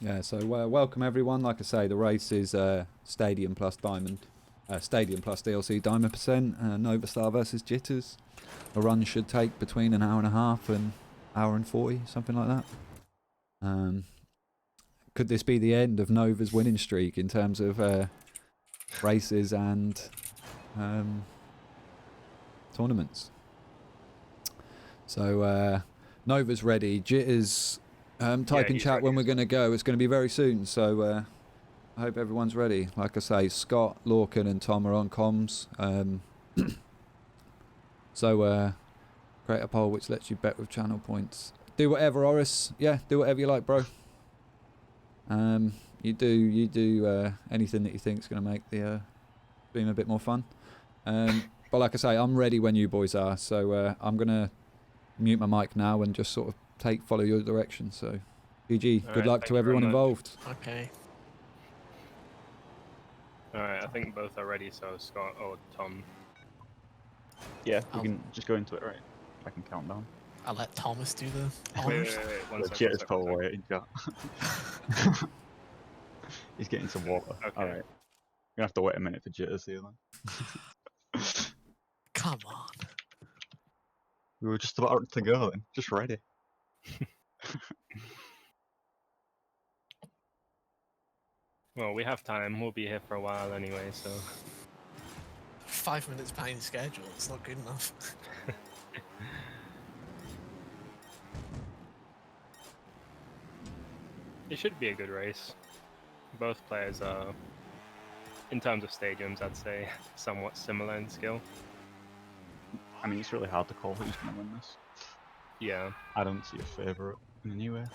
Yeah, so welcome everyone. Like I say, the race is Stadium plus Diamond. Stadium plus DLC Diamond percent. Novastxr versus Jitterz. A run should take between an hour and a half and hour and 40, something like that. Could this be the end of Nova's winning streak in terms of races and tournaments? So Nova's ready. Jitterz, type in chat when we're going to go. It's going to be very soon, so I hope everyone's ready. Like I say, Scott, Lorcan and Tom are on comms. So create a poll which lets you bet with channel points. Do whatever, Oris. Yeah, do whatever you like, bro. You do anything that you think is going to make the stream a bit more fun. But like I say, I'm ready when you boys are. So I'm going to mute my mic now and just sort of follow your direction. So GG, good luck to everyone involved. Okay. Alright, I think both are ready, so Scott or Tom. Yeah, we can just go into it, right? I can count down. I'll let Thomas do the Wait, honors. one second. Jitterz pull away. He's getting some water. Okay. Alright. We're gonna have to wait a minute for Jitterz here then. Come on. We were just about to go then. Just ready. Well, we have time. We'll be here for a while anyway, so. 5 minutes behind schedule. It's not good enough. It should be a good race. Both players are, in terms of stadiums, I'd say, somewhat similar in skill. I mean, it's really hard to call who's gonna win this. Yeah. I don't see a favourite in any way.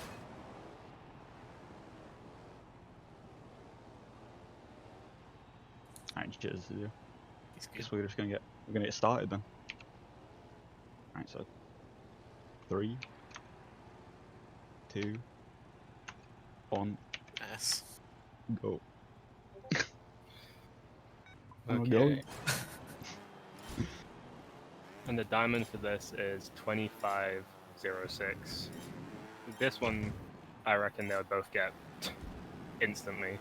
Alright, Jitterz to do. Guess we're just gonna get started then. Alright, so 3, 2, 1, Yes. go. Okay. And the diamond for this is 25.06. This one, I reckon they'll both get instantly.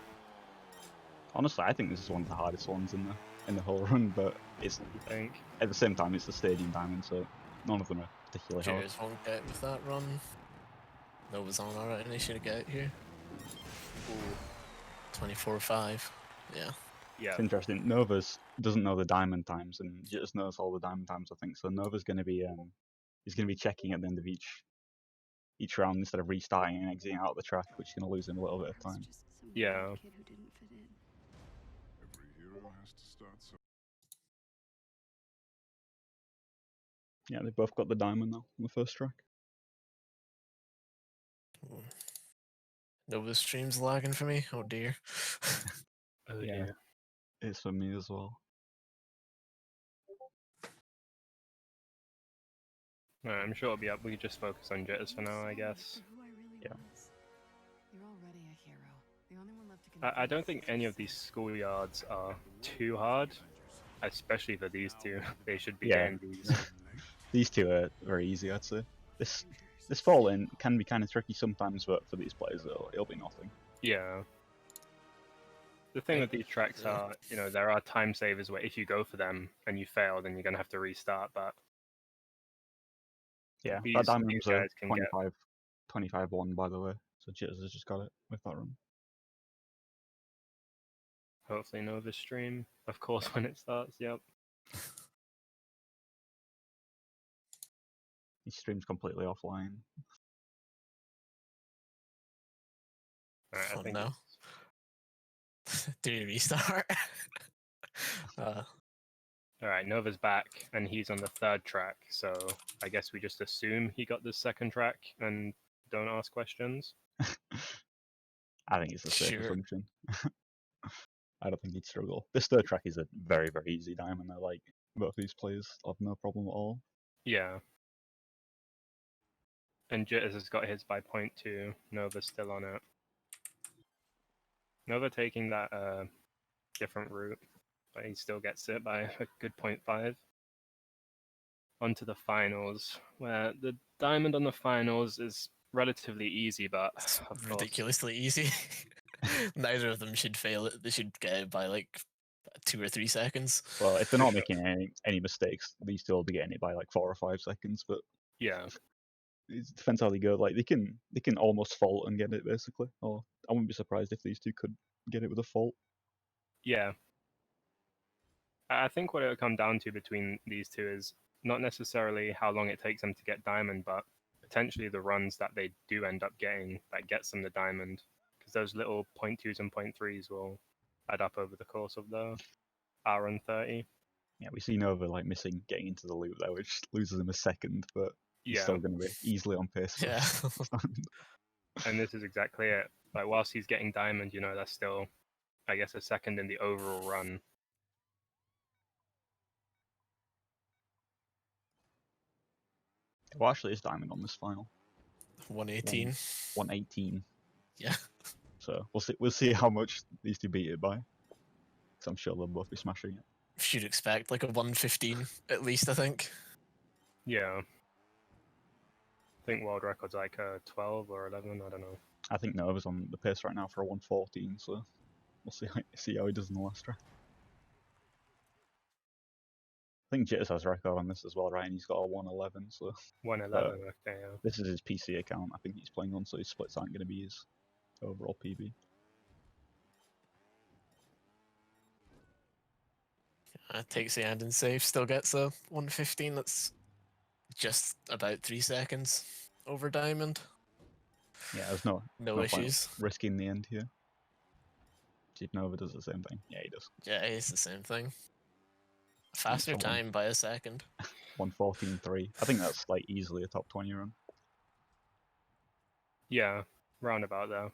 Honestly, I think this is one of the hardest ones in the whole run, but it's at the same time it's the stadium diamond, so none of them are particularly hard. Jitterz won't get with that run. Nova's on alright, and they should get here. 24.5. Yeah. Yeah. It's interesting. Nova's doesn't know the diamond times, and Jitterz knows all the diamond times, I think. So Nova's gonna be checking at the end of each round instead of restarting and exiting out of the track, which is gonna lose him a little bit of time. Yeah. Yeah, they've both got the diamond now on the first track. Nova's stream's lagging for me. Oh dear. Oh, yeah. It's for me as well. Alright, I'm sure it'll be up. We can just focus on Jitterz for now, I guess. Yeah. I don't think any of these schoolyards are too hard, especially for these two. They should be getting these. These two are very easy, I'd say. This fall in can be kind of tricky sometimes, but for these players, it'll be nothing. Yeah. The thing with these tracks are, there are time savers where if you go for them and you fail, then you're going to have to restart, but... Yeah, that diamond's a 25-1, by the way, so Jitterz has just got it with that run. Hopefully Nova's stream, of course, when it starts, yep. His stream's completely offline. Alright, I think... No. Do you restart? Alright, Nova's back, and he's on the third track, so I guess we just assume he got the second track and don't ask questions. I think it's a safe assumption. I don't think he'd struggle. This third track is a very, very easy diamond. I like both these players have no problem at all. Yeah. And Jitterz has got his by 0.2. Nova's still on it. Nova taking that different route, but he still gets it by a good 0.5. On to the finals, where the diamond on the finals is relatively easy, but It's of course, ridiculously easy. Neither of them should fail it. They should get it by like 2 or 3 seconds. Well, if they're For not sure. making any mistakes, these two will be getting it by like 4 or 5 seconds. But yeah, it depends how they go. Like they can almost fault and get it basically. Or I wouldn't be surprised if these two could get it with a fault. yeah. I think what it would come down to between these two is not necessarily how long it takes them to get diamond, but potentially the runs that they do end up getting that gets them the diamond, because those little 0.2s and 0.3s will add up over the course of the hour and 30. Yeah, we see Nova like missing getting into the loop there, which loses him a second, but he's Yeah, still going to be easily on pace. For Yeah. stand. and this is exactly it. Like whilst he's getting diamond, that's still, I guess, a second in the overall run. Well, actually, it's diamond on this final. 118. 118. Yeah. So we'll see how much these two beat it by. Because I'm sure they'll both be smashing it. Should expect like a 115 at least, I think. Yeah. I think world record's like 12 or 11, I don't know. I think Nova's on the pace right now for a 114, so we'll see how he does in the last round. I think Jitterz has a record on this as well, right? And he's got a 111, so 111, okay, yeah. this is his PC account. I think he's playing on, so his splits aren't going to be his overall PB. Takes the ending safe, still gets a 115. That's just about 3 seconds over diamond. Yeah, there's no point issues. risking the end here. See if Nova does the same thing. Yeah, he does. Yeah, it's the same thing. Faster time by a second. 114.3. I think that's like easily a top 20 run. Yeah, roundabout there.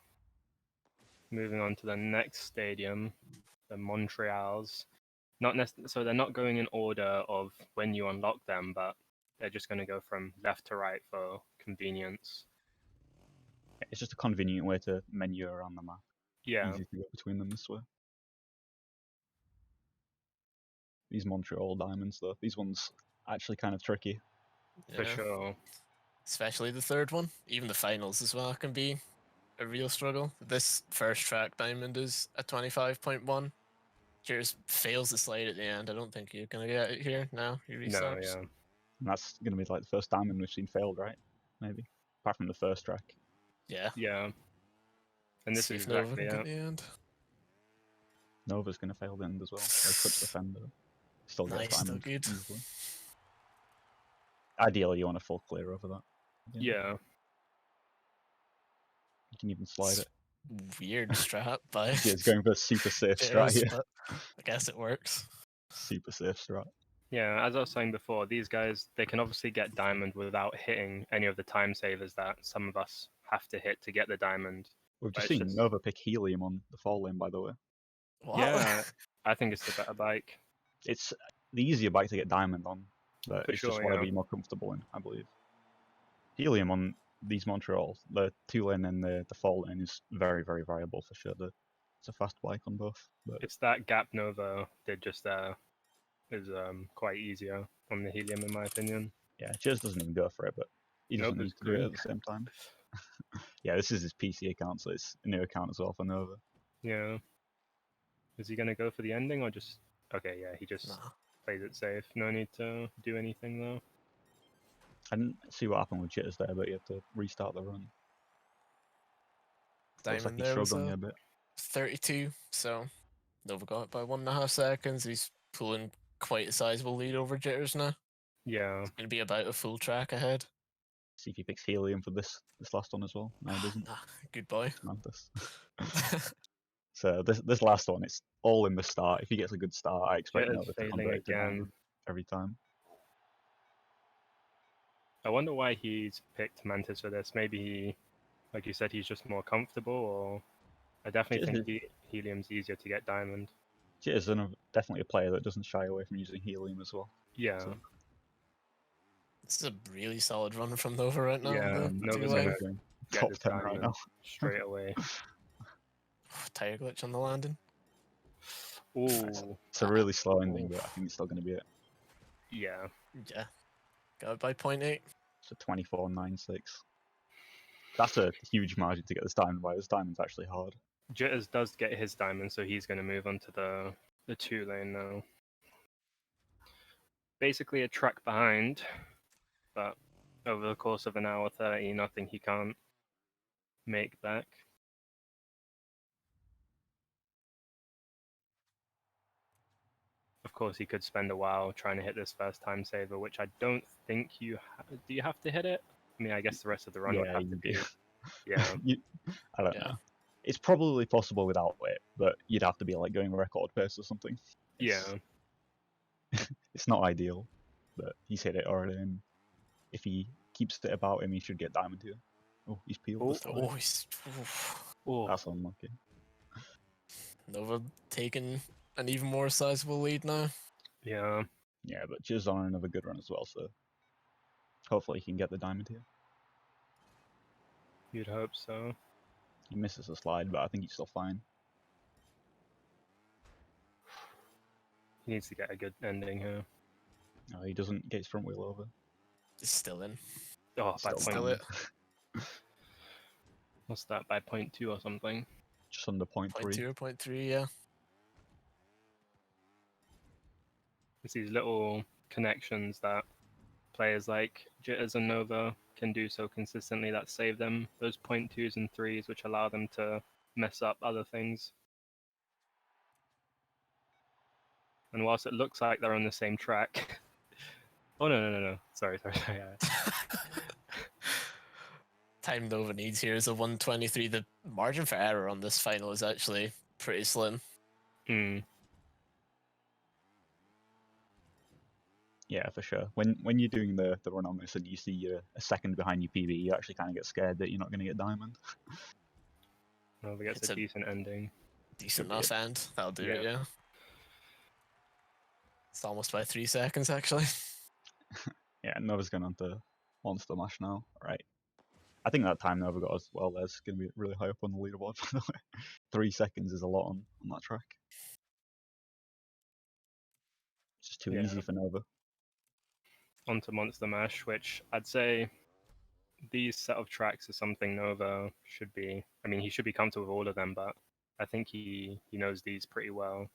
Moving on to the next stadium, the Montreals. So they're not going in order of when you unlock them, but they're just going to go from left to right for convenience. It's just a convenient way to menu around the map. Yeah. Easy to go between them this way. These Montreal diamonds, though, these ones actually kind of tricky. For sure. Especially the third one. Even the finals as well can be a real struggle. This first track diamond is a 25.1. Jitterz fails the slide at the end. I don't think you're going to get it here now. He restarts. No, yeah. And that's going to be like the first diamond we've seen failed, right? Maybe. Apart from the first track. Yeah. Yeah. And this See is if Nova exactly can get it. the end. Nova's going to fail the end as well. Like touch defender. Still gets Nice, still diamond good. easily. Ideally, you want a full clear over that. Yeah. You can even slide it. Weird strat by Yeah, it's going for a super safe strat Jitterz, here. but I guess it works. Super safe strat. Yeah, as I was saying before, these guys, they can obviously get diamond without hitting any of the time savers that some of us have to hit to get the diamond. We've But just it's seen Nova pick helium on the fall lane, by the way. What? Yeah, I think it's the better bike. It's the easier bike to get diamond on, but For it's just sure, what I'd yeah. be more comfortable in, I believe. Helium on these Montreal, the 2 lane and the fall lane is very, very variable for sure. It's a fast bike on both. But It's that gap Nova did just there is quite easier on the helium, in my opinion. yeah, Jitterz doesn't even go for it, but he doesn't Nova's need to do it great. at the same time. Yeah, this is his PC account, so it's a new account as well for Nova. Yeah. Is he going to go for the ending or just... Okay, yeah, he just Nah. plays it safe. No need to do anything, though. I didn't see what happened with Jitterz there, but you have to restart the run. Looks like Diamond he's there was struggling a a bit. 32, so Nova got it by 1.5 seconds. He's pulling quite a sizable lead over Jitterz now. Yeah. It's going to be about a full track ahead. See if he picks helium for this last one as well. No, he doesn't. Nah, good boy. Mantis. So this last one, it's all in the start. If he gets a good start, I expect Jitterz Nova to failing convert it to again. diamond every time. I wonder why he's picked Mantis for this. Maybe he, like you said, he's just more comfortable, or... I definitely think helium's easier to get diamond. Jitterz is definitely a player that doesn't shy away from using helium as well. Yeah. So, This is a really solid run from Nova right now. Yeah, the Nova's two-way. gonna get top this 10 right diamond now. straight away. Tire glitch on the landing. Ooh, It's a really slow ending, but I think it's still going to be it. yeah. Yeah. Got it by 0.8. So 24.96. That's a huge margin to get this diamond by. This diamond's actually hard. Jitterz does get his diamond, so he's going to move on to the 2 lane now. Basically a track behind, but over the course of an hour 30, nothing he can't make back. Of course, he could spend a while trying to hit this first time saver, which I don't think you do. You have to hit it? I mean, I guess the rest of the run would Yeah, have you to do. be. Yeah. I don't Yeah. know. It's probably possible without it, but you'd have to be like going record pace or something. Yeah. It's not ideal, but he's hit it already, and if he keeps it about him, he should get diamond here. Oh, he's peeled the slide. Oh, he's oof. Oh, That's unlucky. Nova taking an even more sizable lead now. yeah. Yeah, but Jitterz on another good run as well, so hopefully he can get the diamond here. You'd hope so. He misses a slide, but I think he's still fine. He needs to get a good ending here. No, he doesn't get his front wheel over. He's still in. Oh, by Still point. Still it. What's that? By 0.2 or something? Just under point Point 3. 2 or point 3, yeah. It's these little connections that players like Jitterz and Nova can do so consistently that save them those 0.2s and 3s, which allow them to mess up other things. And whilst it looks like they're on the same track... oh, no. Sorry. Time Nova needs here is a 123. The margin for error on this final is actually pretty slim. Yeah, for sure. When you're doing the run on this and you see a second behind your PB, you actually kind of get scared that you're not going to get diamond. Nova gets It's a a- decent ending. Decent Could be enough end. That'll do it, Yeah. yeah. It's almost by 3 seconds, actually. Yeah, Nova's going on to monster mash now. Right. I think that time Nova got as well. There's going to be really high up on the leaderboard. By the way, 3 seconds is a lot on that track. It's just too Yeah. easy for Nova. Onto Monster Mash, which I'd say these set of tracks is something Nova should be... I mean, he should be comfortable with all of them, but I think he knows these pretty well.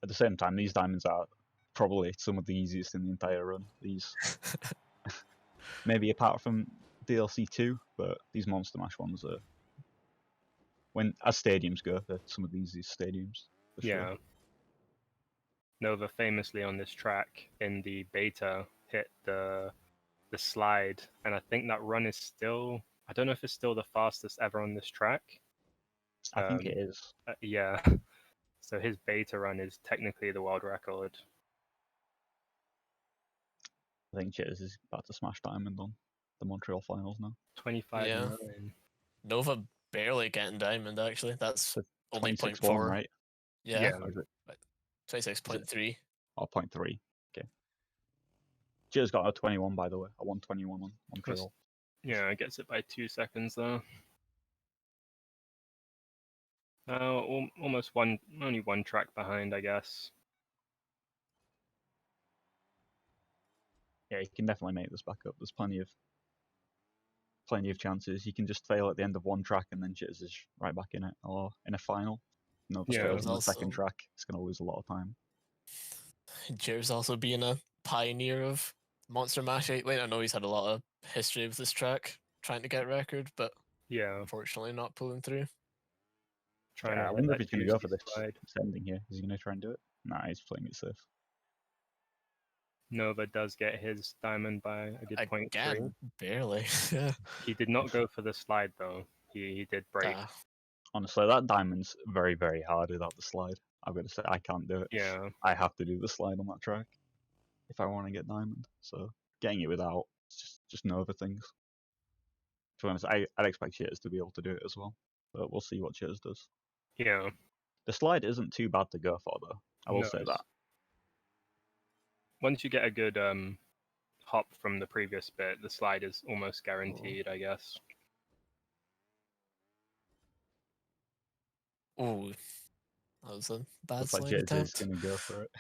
At the same time, these diamonds are probably some of the easiest in the entire run. These, maybe apart from DLC 2, but these Monster Mash ones are, as stadiums go, they're some of the easiest stadiums. For Yeah. Sure. Nova famously on this track in the beta hit the slide, and I think that run is still... I don't know if it's still the fastest ever on this track. I think it is. Yeah. So his beta run is technically the world record. I think Jitterz is about to smash diamond on the Montreal finals now. 25 Yeah. 9. Nova barely getting diamond, actually. That's So only 26-1, 0.4. right? Yeah. Or is it 26.3. or 0.3? Okay. Jitterz got a 21, by the way. A 121 on Montreal. Yeah, it gets it by 2 seconds though. Almost only one track behind, I guess. Yeah, he can definitely make this back up. There's plenty of chances. He can just fail at the end of one track and then Jitterz is right back in it. Or in a final, Nova Yeah, fails on the also- second track. It's going to lose a lot of time. Jitterz also being a pioneer of Monster Mash 8 lane. I know he's had a lot of history with this track, trying to get record, but Yeah, unfortunately not pulling through. trying Yeah, I to wonder hit if he's that going to go for juicy this slide. ending here. Is he going to try and do it? Nah, he's playing it safe. Nova does get his diamond by a good 0.3. Again, barely. Yeah. He did not go for the slide though. He did break. Ah, Honestly, that diamond's very, very hard without the slide. I've got to say, I can't do it. Yeah, I have to do the slide on that track if I want to get diamond. So getting it without, it's just Nova things. To be honest, I'd expect Jitterz to be able to do it as well. But we'll see what Jitterz does. yeah. The slide isn't too bad to go for, though. I will No, say it's- that. Once you get a good hop from the previous bit, the slide is almost guaranteed, I guess. ooh, that was a bad Looks like slide Jitterz is attempt. going to go for it.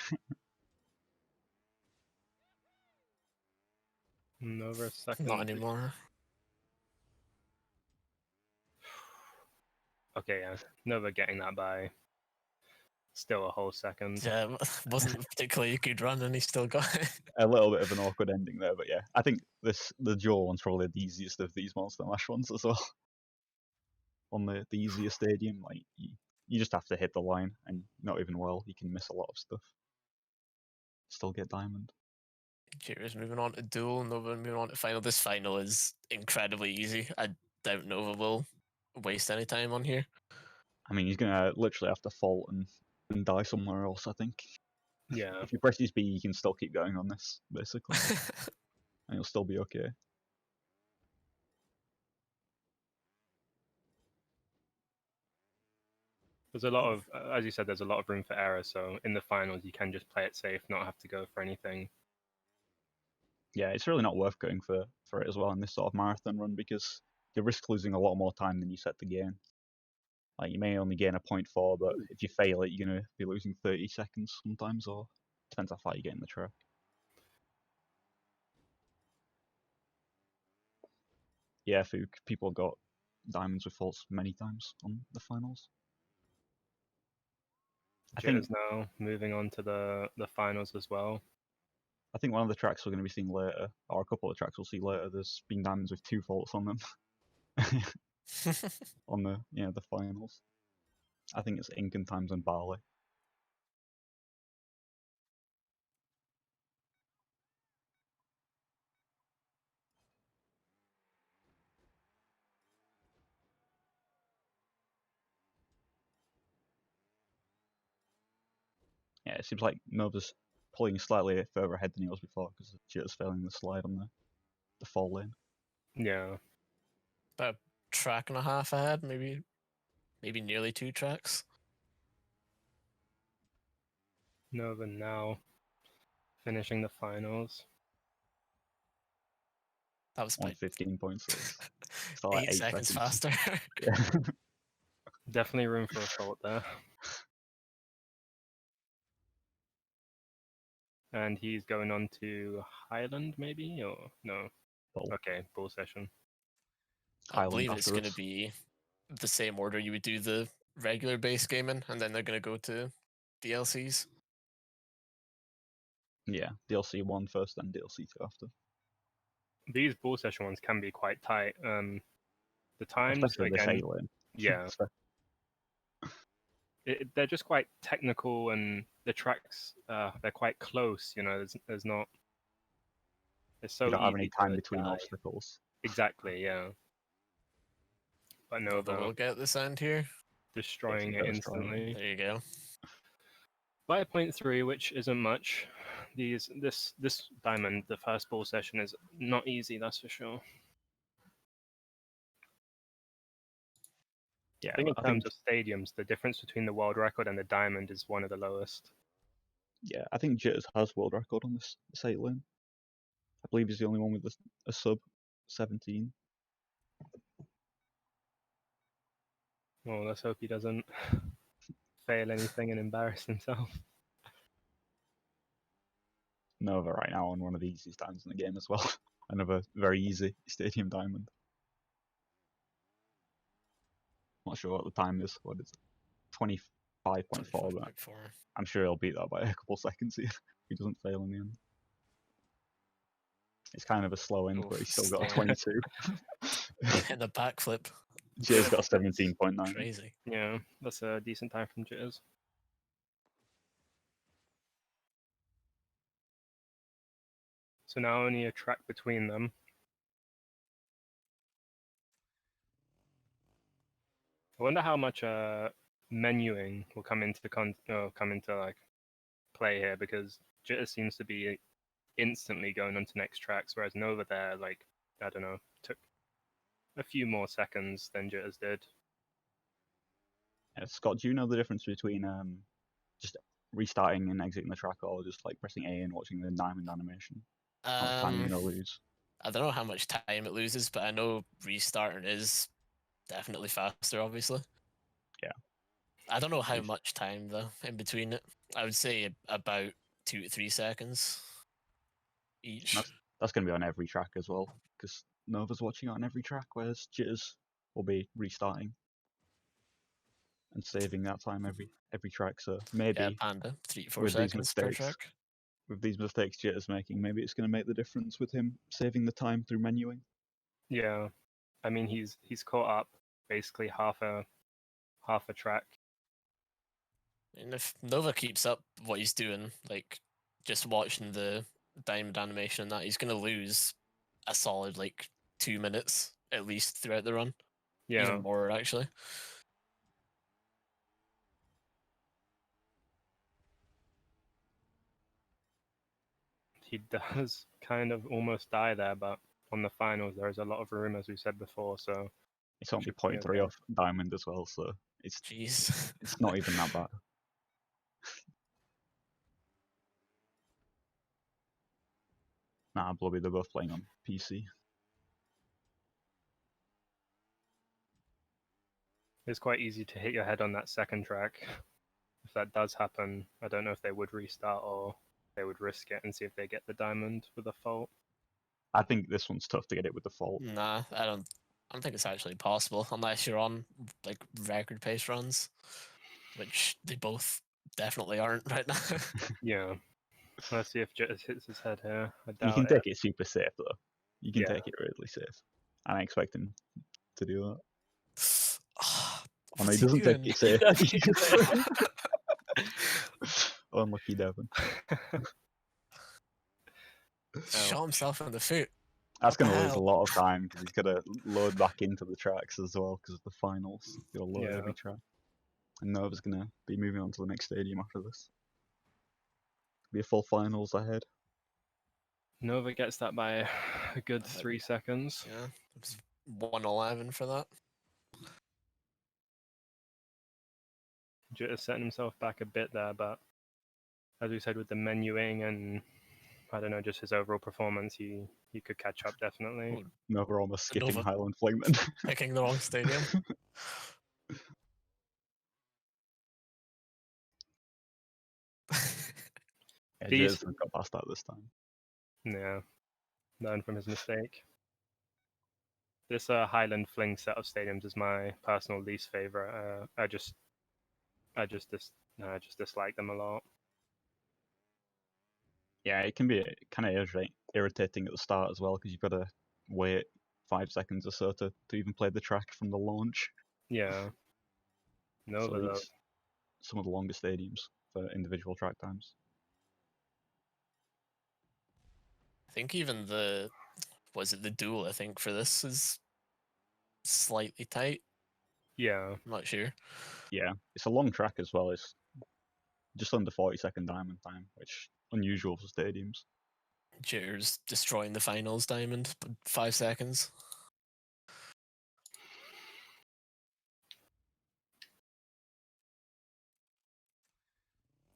Nova second. Not anymore. Okay, yeah. Nova getting that by still a whole second. Yeah, wasn't particularly a good run, and he still got it. A little bit of an awkward ending there, but yeah, I think the Duel one's probably the easiest of these Monster Mash ones as well. On the easier stadium, like you just have to hit the line, and not even well, you can miss a lot of stuff. Still get diamond. Jitterz moving on to Duel, Nova moving on to final. This final is incredibly easy. I doubt Nova will waste any time on here. I mean, he's gonna literally have to fault and die somewhere else. I think. Yeah. If you press his B, you can still keep going on this, basically, and you'll still be okay. There's a lot of, as you said, there's a lot of room for error. So in the finals, you can just play it safe, not have to go for anything. Yeah, it's really not worth going for it as well in this sort of marathon run because you risk losing a lot more time than you set to gain. Like you may only gain a 0.4, but if you fail it, you're gonna be losing 30 seconds sometimes, or depends how far you get in the track. Yeah, Fook, people got diamonds with faults many times on the finals. Jitterz now moving on to the finals as well. I think one of the tracks we're going to be seeing later, or a couple of tracks we'll see later, there's been diamonds with 2 faults on them. On the finals. I think it's Inkannons and Bali. Yeah, it seems like Nova's pulling slightly further ahead than he was before because Jitterz failing the slide on the fall lane. Yeah. About a track and a half ahead, maybe nearly 2 tracks. Nova now finishing the finals. That was On about 15.6. Still like 8 seconds faster. Yeah. Definitely room for a fault there. And he's going on to Highland, maybe? Or no? Bull. Okay, Bull session. I Highland believe it's after going to us. be the same order you would do the regular base game in, and then they're going to go to DLCs. Yeah, DLC 1 first, then DLC 2 after. These Bull session ones can be quite tight. The times, Especially this again, 8 lane. yeah. They're just quite technical, and the tracks, they're quite close, you know, there's not... It's so You don't have easy any time to between die. obstacles. Exactly, yeah. But Nova Nova will get this end here. destroying Yes, it it does try. instantly. There you go. By a 0.3, which isn't much. This diamond, the first Bull session, is not easy, that's for sure. Yeah, I think in I terms of stadiums, the difference between the world record and the diamond is one of the lowest. yeah, I think Jitterz has world record on this 8 lane. I believe he's the only one with a sub 17. Well, let's hope he doesn't fail anything and embarrass himself. Nova right now on one of the easiest diamonds in the game as well. Another very easy stadium diamond. Not sure what the time is. What is it? 25.4, but 25.4. I'm sure he'll beat that by a couple seconds if he doesn't fail in the end. It's kind of a slow end, but he's still got a slow. 22. And the backflip. Jitterz got a 17.9. Crazy. Yeah, that's a decent time from Jitterz. So now only a track between them. I wonder how much menuing will come into like play here, because Jitterz seems to be instantly going on to next tracks, whereas Nova there, like, I don't know, took a few more seconds than Jitterz did. Yeah, Scott, do you know the difference between just restarting and exiting the track, or just like pressing A and watching the diamond animation? How much time you're gonna lose? I don't know how much time it loses, but I know restarting is definitely faster, obviously. Yeah. I don't know how much time, though, in between it. I would say about 2 to 3 seconds each. That's going to be on every track as well, because Nova's watching it on every track, whereas Jitterz will be restarting. and saving that time every track. So Yeah, maybe Panda, 3-4 with these seconds per mistakes, track. Jitterz making, maybe it's going to make the difference with him saving the time through menuing. Yeah, I mean he's caught up basically half a track. And if Nova keeps up what he's doing, like just watching the diamond animation and that, he's gonna lose a solid like 2 minutes at least throughout the run. Yeah, Even more actually. he does kind of almost die there, but on the finals there's a lot of room, as we said before. So It's only should be 0.3 okay. off diamond as well, so it's Jeez. not even that bad. Nah, Blobby, they're both playing on PC. It's quite easy to hit your head on that second track. If that does happen, I don't know if they would restart or they would risk it and see if they get the diamond with a fault. I think this one's tough to get it with the fault. Nah, I don't think it's actually possible unless you're on like record pace runs, which they both definitely aren't right now. Yeah. Let's see if Jitterz hits his head here. I You doubt can it. take it super safe though. You can Yeah. take it really safe. And I expect him to do that. Oh no, What's he doesn't take doing? it safe. does take it safe. Unlucky Devon. Shot himself in the foot. That's What the going to lose a hell? lot of time because he's got to load back into the tracks as well because of the finals. He's got to load Yeah. every track. And Nova's going to be moving on to the next stadium after this. Be a full finals ahead. Nova gets that by a good 3 seconds. Yeah, it was 1:11 for that. Jitterz setting himself back a bit there, but as we said with the menuing and I don't know, just his overall performance, he could catch up definitely. Oh, Nova almost skipping Nova. Highland Fling then. Picking the wrong stadium. Yeah, These- Jitterz got past that this time. Yeah, learn from his mistake. This Highland Fling set of stadiums is my personal least favorite. I just dislike them a lot. Yeah, it can be kind of irritating at the start as well because you've got to wait 5 seconds or so to even play the track from the launch. Yeah. Nova So though. it's some of the longest stadiums for individual track times. I think even the Duel, I think, for this is slightly tight. Yeah. I'm not sure. Yeah, it's a long track as well. It's just under 40-second diamond time, which unusual for stadiums. Jitterz destroying the finals diamond, but 5 seconds.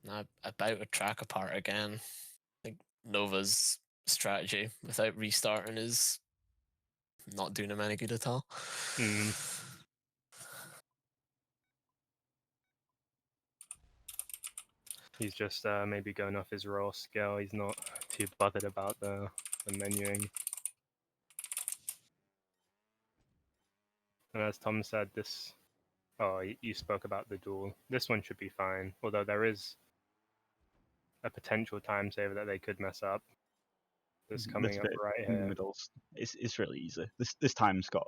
Now, about a track apart again. I think Nova's strategy without restarting is not doing him any good at all. Mm. He's just maybe going off his raw skill. He's not too bothered about the menuing. And as Tom said, this. Oh, you spoke about the duel. This one should be fine, although there is a potential time saver that they could mess up. This coming up bit right in the here. middle, it's really easy. This time's got,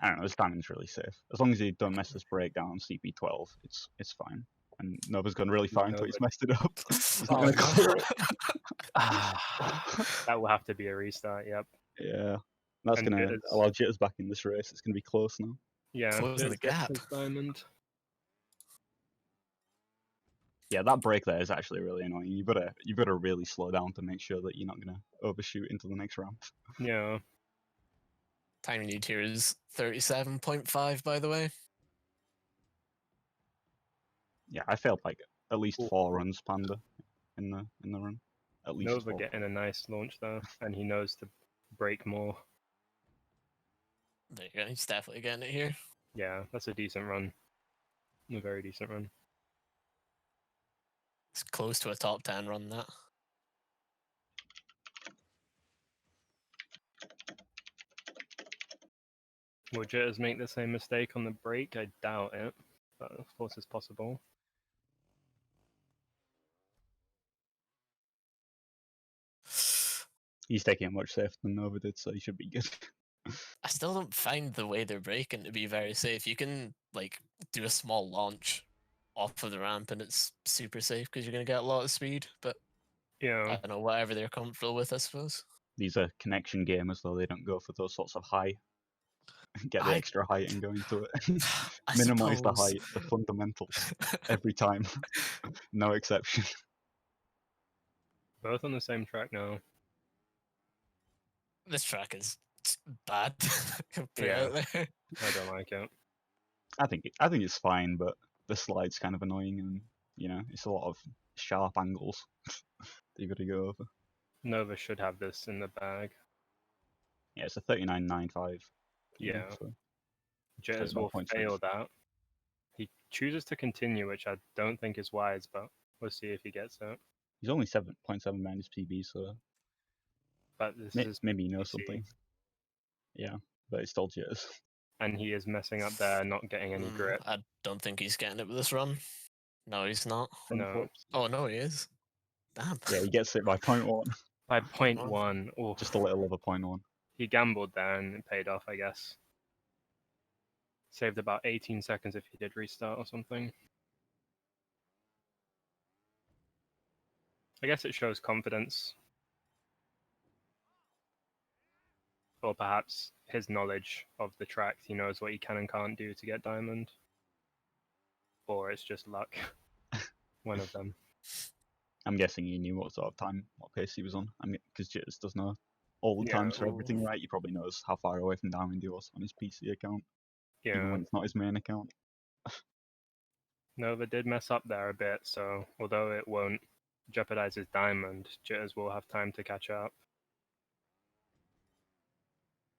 I don't know, this timing's really safe. As long as you don't mess this breakdown on CP12, it's fine. And Nova's gone really fine until he's messed it up. He's not Oh, going to no. clear it. That will have to be a restart. Yep. Yeah, that's And going to Jitterz- allow Jitterz back in this race. It's going to be close now. Yeah. Closing the Jitterz gets gap. his diamond. Yeah, that break there is actually really annoying. You've got to really slow down to make sure that you're not going to overshoot into the next ramp. Yeah. Time you need here is 37.5, by the way. Yeah, I failed like at least 4 runs, Panda, in the run. At least Nova 4. getting a nice launch though, and he knows to break more. There you go. He's definitely getting it here. Yeah, that's a decent run. A very decent run. It's close to a top 10 run, that. Will Jitterz make the same mistake on the break? I doubt it. but of course it's possible. He's taking it much safer than Nova did, so he should be good. I still don't find the way they're breaking to be very safe. You can like do a small launch off of the ramp and it's super safe because you're gonna get a lot of speed. But I Yeah, don't know, whatever they're comfortable with, I suppose. These are connection gamers, though. They don't go for those sorts of high, get the I- extra height and go into it. I Minimize the suppose. height, the fundamentals, every time. No exception. both on the same track now. This track is bad. Put it Yeah. out there. I don't like it. I think it's fine, but the slide's kind of annoying, and it's a lot of sharp angles that you got to go over. Nova should have this in the bag. Yeah, it's a 39.95. Yeah. So Jitterz about will 0.6. fail that. He chooses to continue, which I don't think is wise, but we'll see if he gets it. He's only 7.7 minus PB, so But this is maybe he knows PC, something. Yeah, but it's still Jitterz. and he is messing up there, not getting any grip. I don't think he's getting it with this run. No, he's not. Front No. flips. Oh no, he is. Damn. Yeah, he gets it by 0.1. By 0.1. 0.1. Oh, Just a little over 0.1. he gambled there and it paid off, I guess. Saved about 18 seconds if he did restart or something. I guess it shows confidence. Or perhaps his knowledge of the track. He knows what he can and can't do to get diamond. Or it's just luck. One of them. I'm guessing he knew what sort of time, what pace he was on. I mean, because Jitterz does know all the Yeah, times for ooh. everything, right? He probably knows how far away from diamond he was on his PC account, even Yeah. when it's not his main account. Nova did mess up there a bit, so although it won't jeopardize his diamond, Jitterz will have time to catch up.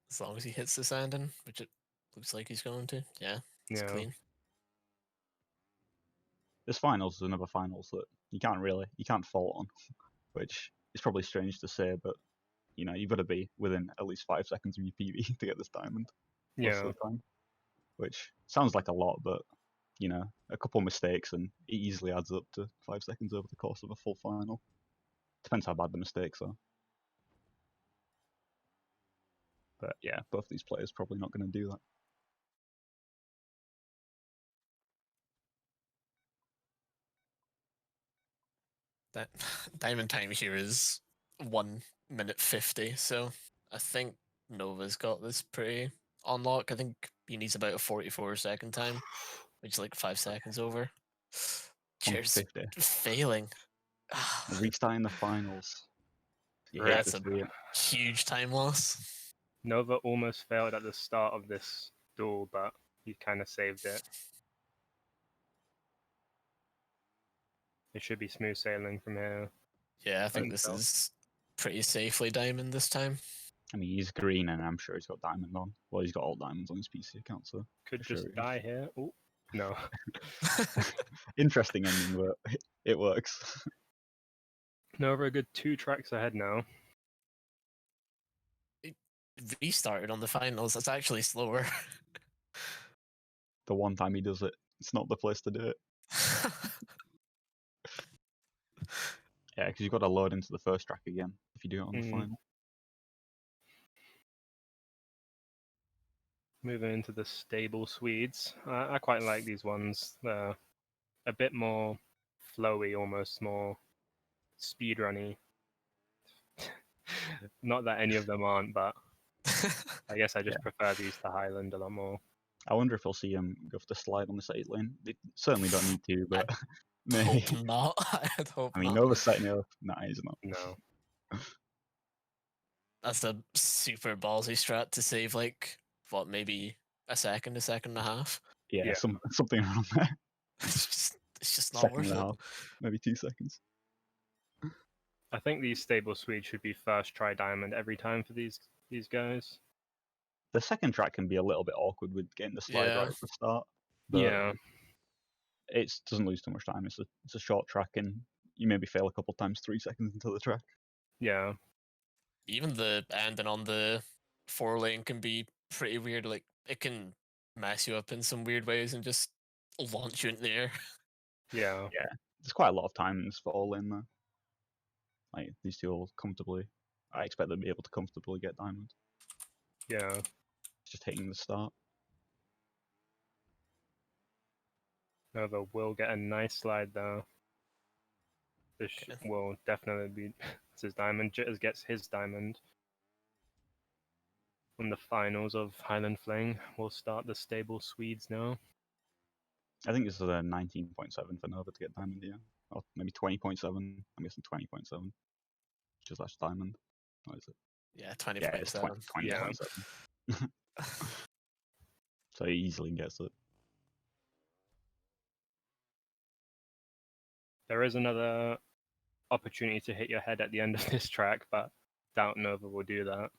As long as he hits this ending, which it looks like he's going to. Yeah, it's Yeah. clean. There's finals, there's another finals that you can't fault on, which is probably strange to say, but you've got to be within at least 5 seconds of your PB to get this diamond most Yeah. of the time, which sounds like a lot, but a couple mistakes and it easily adds up to 5 seconds over the course of a full final. Depends how bad the mistakes are. But yeah, both these players probably not going to do that. That diamond time here is 1 minute 50, so I think Nova's got this pretty on lock. I think he needs about a 44-second time, which is like 5 seconds over. Cheers. 150. Failing. Restarting the finals. You hate That's to a see it. huge time loss. Nova almost failed at the start of this duel, but he kind of saved it. It should be smooth sailing from here. Yeah, I think think this so. is pretty safely diamond this time. I mean, he's green, and I'm sure he's got diamond on. Well, he's got all diamonds on his PC account, so Could for just sure he is. die here. Oh, no. Interesting ending, but it works. Nova a good 2 tracks ahead now. Restarted on the finals. That's actually slower. The one time he does it, it's not the place to do it. Yeah, because you've got to load into the first track again if you do it on the final. Moving into the stable Swedes. I quite like these ones. They're a bit more flowy, almost more speedrunny. Not that any of them aren't, but I guess I just prefer these to Highland a lot more. I wonder if we'll see him go for the slide on the 8 lane. They certainly don't need to, but maybe. Hope not. I'd hope I mean, not. Nova's setting it up. Nah, he's not. No. That's a super ballsy strat to save like what, maybe a second and a half. Yeah, Yeah. something around there. It's just not Second worth and a it. half, maybe 2 seconds. I think these stable Swedes should be first try diamond every time for these guys. The second track can be a little bit awkward with getting the slide Yeah. right at the start. But Yeah. it doesn't lose too much time. It's a short track, and you maybe fail a couple times 3 seconds into the track. Yeah. Even the ending on the 4 lane can be pretty weird. Like it can mess you up in some weird ways and just launch you into the air. Yeah. Yeah, there's quite a lot of timings for all in there. Like these two will comfortably. I expect they'll be able to comfortably get diamond. Yeah. It's just hitting the start. Nova will get a nice slide though. This Okay. will definitely be it's his diamond. Jitterz gets his diamond. On the finals of Highland Fling, we'll start the stable Swedes now. I think this is a 19.7 for Nova to get diamond here. Or maybe 20.7. I'm guessing 20.7. Which is that's diamond. What is it? Yeah, Yeah, it's 20.7. 20.7. So he easily gets it. There is another opportunity to hit your head at the end of this track, but doubt Nova will do that.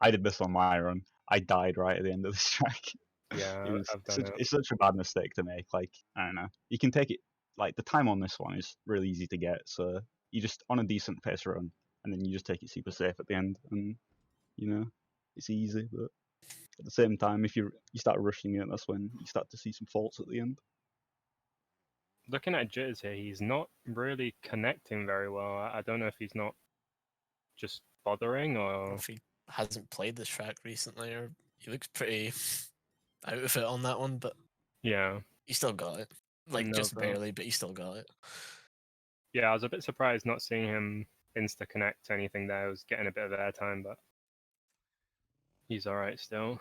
I did this on my run. I died right at the end of this track. Yeah, I've done it. It's such a bad mistake to make. Like, I don't know. You can take it, like, the time on this one is really easy to get. So you just, on a decent pace run, and then you just take it super safe at the end. And, you know, it's easy. But at the same time, if you start rushing it, that's when you start to see some faults at the end. Looking at Jitterz here, he's not really connecting very well. I don't know if he's not just bothering Or or if he hasn't played this track recently, or he looks pretty out of it on that one, but yeah. he still got it. Like, just Nova. barely, but he still got it. Yeah, I was a bit surprised not seeing him insta connect anything there. I was getting a bit of airtime, but he's alright still.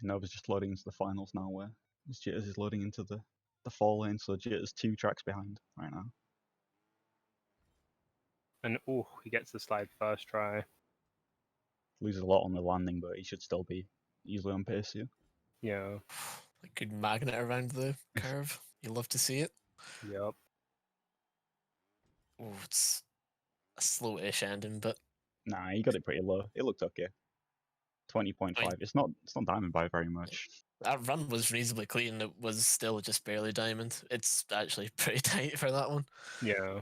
Nova's just loading into the finals now, where Jitterz is loading into the fall lane, so Jitterz 2 tracks behind right now. And he gets the slide first try. Loses a lot on the landing, but he should still be easily on pace here. Yeah. Like, good magnet around the curve. You love to see it. Yep. Oh, it's a slow-ish ending, but Nah, he got it pretty low. It looked okay. 20.5. I mean, It's not diamond by very much. that run was reasonably clean. It was still just barely diamond. It's actually pretty tight for that one. Yeah.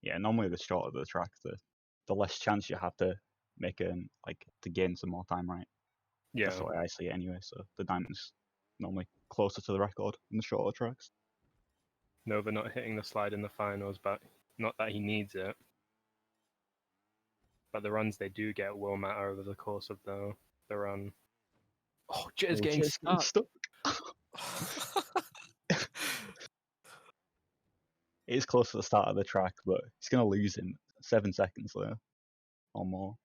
Yeah, normally the shorter the track, the less chance you have to make to gain some more time, right? Yeah. That's the way I see it anyway. So the diamond's normally closer to the record in the shorter tracks. Nova not hitting the slide in the finals, but not that he needs it. But the runs they do get will matter over the course of the run. Oh, Jitterz getting stuck. It is close to the start of the track, but he's going to lose in 7 seconds there or more.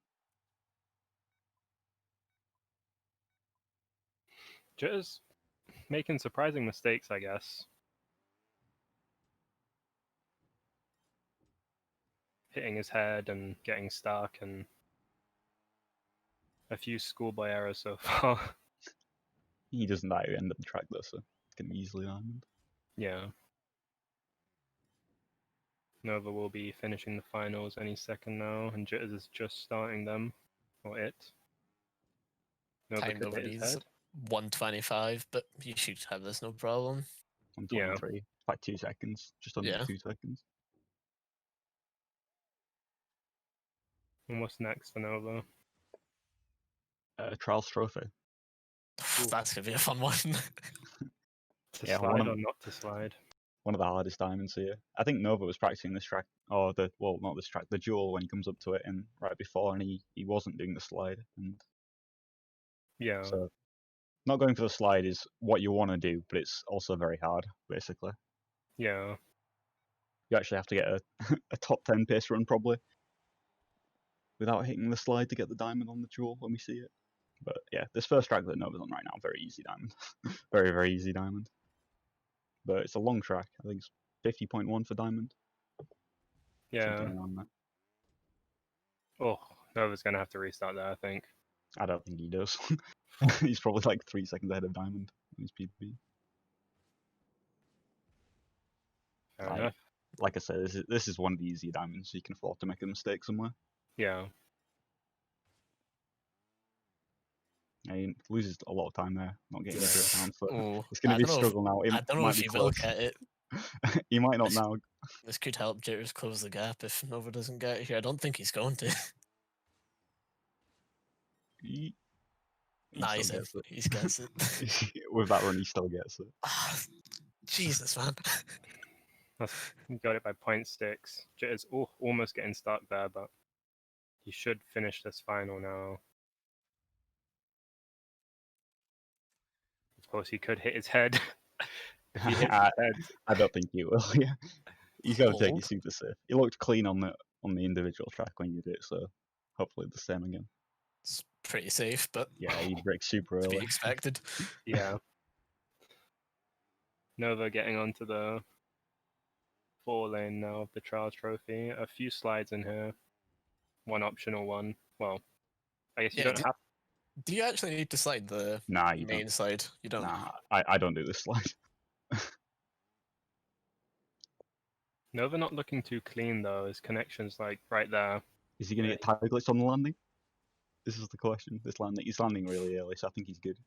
Jitterz making surprising mistakes, I guess. Hitting his head and getting stuck, and a few schoolboy errors so far. He doesn't die at the end of the track though, so it's going to be easily diamond. Yeah. Nova will be finishing the finals any second now, and Jitterz is just starting them, or it. Nova Timed could over hit his these head. 125, but you should have this no problem. 123, like 2 seconds, just under Yeah. 2 seconds. And what's next for Nova? Trials trophy. That's going to be a fun one. To Yeah, slide or not to slide? One of the hardest diamonds here. I think Nova was practicing this track, or not this track, the Duel when he comes up to it and right before, and he wasn't doing the slide. And Yeah. so not going for the slide is what you want to do, but it's also very hard, basically. Yeah. You actually have to get a top 10 pace run probably without hitting the slide to get the diamond on the Duel when we see it. But yeah, this first track that Nova's on right now, very easy diamond. Very, very easy diamond. But it's a long track. I think it's 50.1 for diamond. Yeah. Something around that. Oh, Nova's going to have to restart there, I think. I don't think he does. He's probably like 3 seconds ahead of diamond in his PB. Fair enough. Like I said, this is one of the easy diamonds. You can afford to make a mistake somewhere. Yeah. He loses a lot of time there, not getting the drip down. So Oh, it's going I to be a don't know if- struggle now. It I don't know might if be he will close. get it. He might not now. This could help Jitterz close the gap if Nova doesn't get it here. I don't think he's going to. He Nah, still he's in. gets it. He gets it. With that run, he still gets it. Ah, Jesus, man. Got it by 0.6. Jitterz almost getting stuck there, but he should finish this final now. Of course, he could hit his head. If he hits his head, I don't think he will. Yeah, he's got to take Hold. it super safe. He looked clean on the individual track when you did it, so hopefully the same again. It's pretty safe, but Yeah, he breaks super to be early. expected. yeah. Nova getting onto the 4 lane now of the Trials Trophy. A few slides in here. One optional one. Well, I guess you Yeah, don't have. Do you actually need to slide the Nah, you main don't. slide? You don't. Nah, I don't do this slide. Nova not looking too clean though. His connection's like right there. Is he going to get tire glitched on the landing? This is the question. He's landing really early, so I think he's good.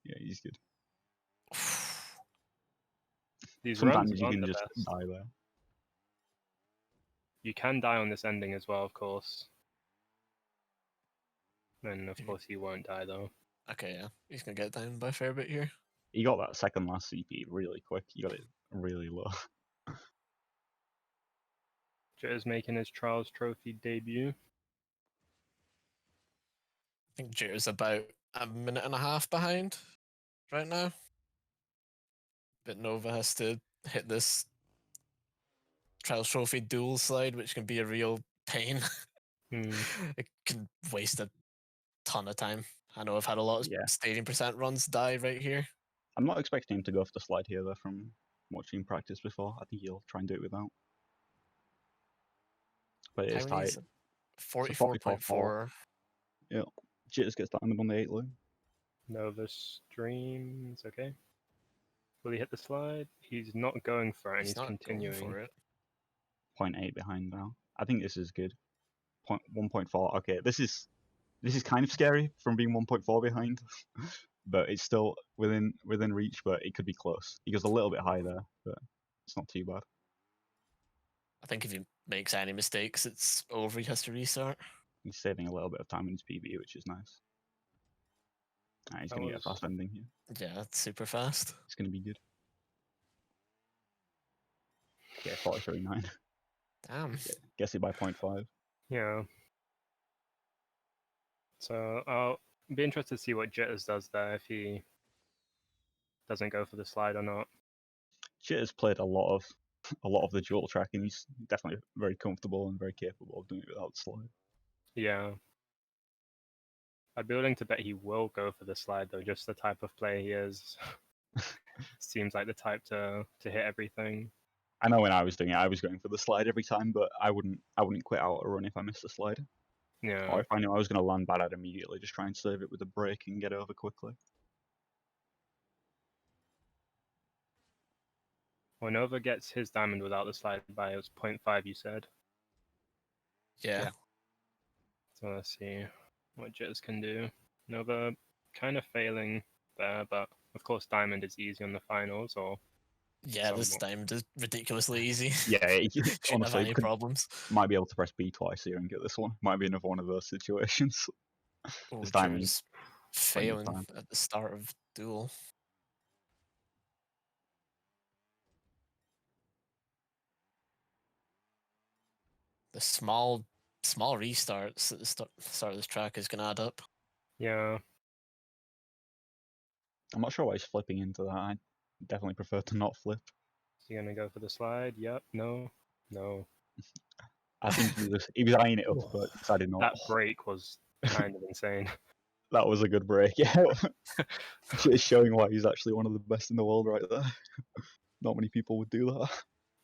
Yeah, he's good. These Sometimes runs you aren't can the just best. die there. You can die on this ending as well, of course. And of Mhm. course he won't die though. Okay, yeah. He's going to get down by a fair bit here. He got that second last CP really quick. He got it really low. Jitterz making his Trials Trophy debut. I think Jitterz about a minute and a half behind right now. But Nova has to hit this Trials Trophy duel slide, which can be a real pain. Hmm. It can waste a ton of time. I know I've had a lot of Yeah. stadium percent runs die right here. I'm not expecting him to go for the slide here though from watching practice before. I think he'll try and do it without. But it is How many tight. is it? 44.4. Yeah. Jitterz gets diamond on the 8 lane. Nova streams, okay. Will he hit the slide? He's not going for it, and He's he's not continuing. going for it. 0.8 behind now. I think this is good. 1.4. Okay, this is kind of scary from being 1.4 behind, but it's still within reach. But it could be close. He goes a little bit high there, but it's not too bad. I think if he makes any mistakes, it's over. He has to restart. He's saving a little bit of time in his PB, which is nice. He's That going to get a was- fast ending here. Yeah, it's super fast. It's going to be good. Yeah, 43.9. Damn. Guess it by 0.5. Yeah. So I'll be interested to see what Jitterz does there, if he doesn't go for the slide or not. Jitterz played a lot of the dual track, and he's definitely very comfortable and very capable of doing it without the slide. Yeah. I'd be willing to bet he will go for the slide though, just the type of player he is. Seems like the type to hit everything. I know when I was doing it, I was going for the slide every time, but I wouldn't quit out a run if I missed the slide. Yeah. Or if I knew I was going to land bad, I'd immediately just try and save it with a break and get over quickly. Well, Nova gets his diamond without the slide by it was 0.5, you said. Yeah. Yeah. So let's see what Jitterz can do. Nova kind of failing there, but of course diamond is easy on the finals, or Yeah, this somewhat. time is ridiculously easy. Yeah, Shouldn't have honestly, any problems. might be able to press B twice here and get this one. Might be another one of those situations. Oh, This diamond. Jitterz plenty of failing time. at the start of Duel. The small restarts at the start of this track is going to add up. Yeah. I'm not sure why he's flipping into that. I definitely prefer to not flip. Is he gonna go for the slide? Yep. No. No. I think he was eyeing it up, but decided not. That break was kind of insane. That was a good break. Yeah, just showing why he's actually one of the best in the world right there. Not many people would do that.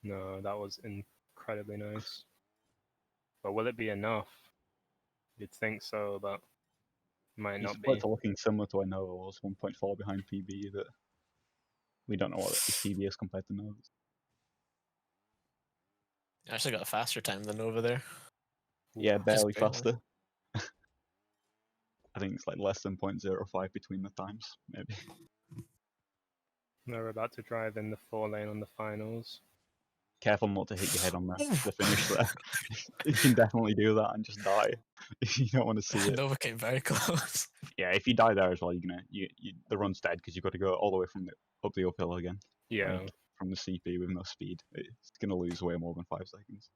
No, that was incredibly nice. But will it be enough? You'd think so, but might He's not quite be. to looking similar to I know was 1.4 behind PB, that we don't know what his PB is compared to Nova's. He actually got a faster time than over there. Yeah, Just barely barely. faster. I think it's like less than 0.05 between the times, maybe. They're about to drive in the 4 lane on the finals. Careful not to hit your head on the finish there. You can definitely do that and just die if you don't want to see it. Nova came very close. Yeah, if you die there as well, the run's dead because you've got to go all the way up the uphill again. Yeah. Like, from the CP with no speed, it's gonna lose way more than 5 seconds,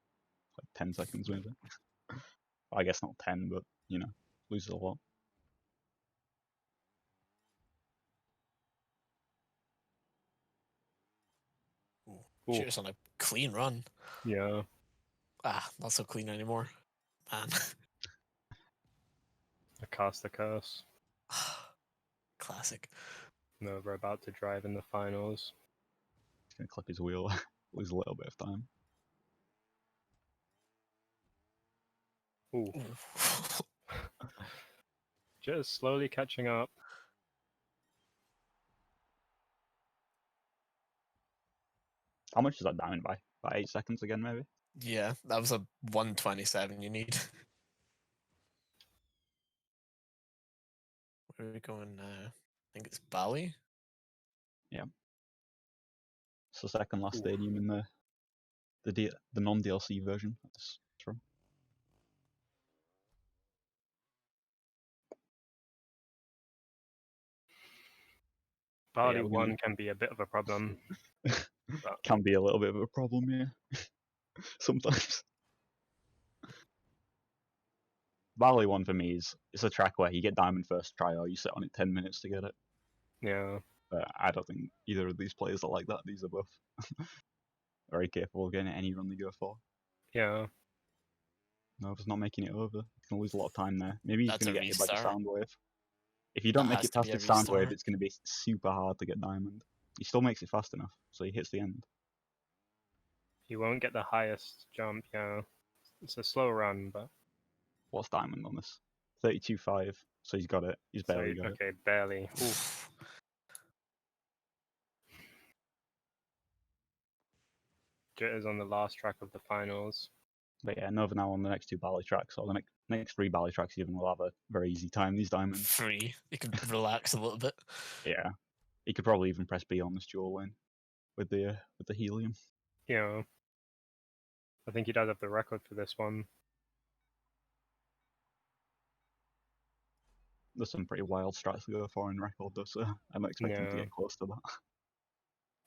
like 10 seconds maybe. I guess not 10, but loses a lot. Ooh. Jitterz on a clean run. Yeah. Not so clean anymore. Man. A cast a curse. Classic. Nova about to drive in the finals. He's gonna clip his wheel, lose a little bit of time. Ooh. Just slowly catching up. How much is that diamond by? By 8 seconds again, maybe? Yeah, that was a 127 you need. Where are we going now? I think it's Bali. Yeah. It's the second last Ooh. stadium in the non-DLC version. That's true. Bali Yeah, we're 1 can be a bit of a problem. Can be a little bit of a problem, yeah. Sometimes. Bali 1 for me it's a track where you get diamond first try or you sit on it 10 minutes to get it. Yeah. But I don't think either of these players are like that. These are both very capable of getting any run they go for. Yeah. Nova's not making it over. He's going to lose a lot of time there. Maybe he's That's going a to get hit by the restart. sound wave. If you don't That make has it to past be a the sound wave, restart. it's going to be super hard to get diamond. He still makes it fast enough, so he hits the end. He won't get the highest jump, yeah. It's a slow run, but... What's diamond on this? 32.5, so he's got it. He's barely got it. Okay, barely. Oof. Jitterz on the last track of the finals. But yeah, Nova now on the next 2 Bali tracks, or the next 3 Bali tracks even will have a very easy time, these diamonds. Free. You can relax a little bit. Yeah. He could probably even press B on this dual lane with the helium. Yeah. I think he does have the record for this one. There's some pretty wild strats to go for in record though, so I'm not expecting to get close to that.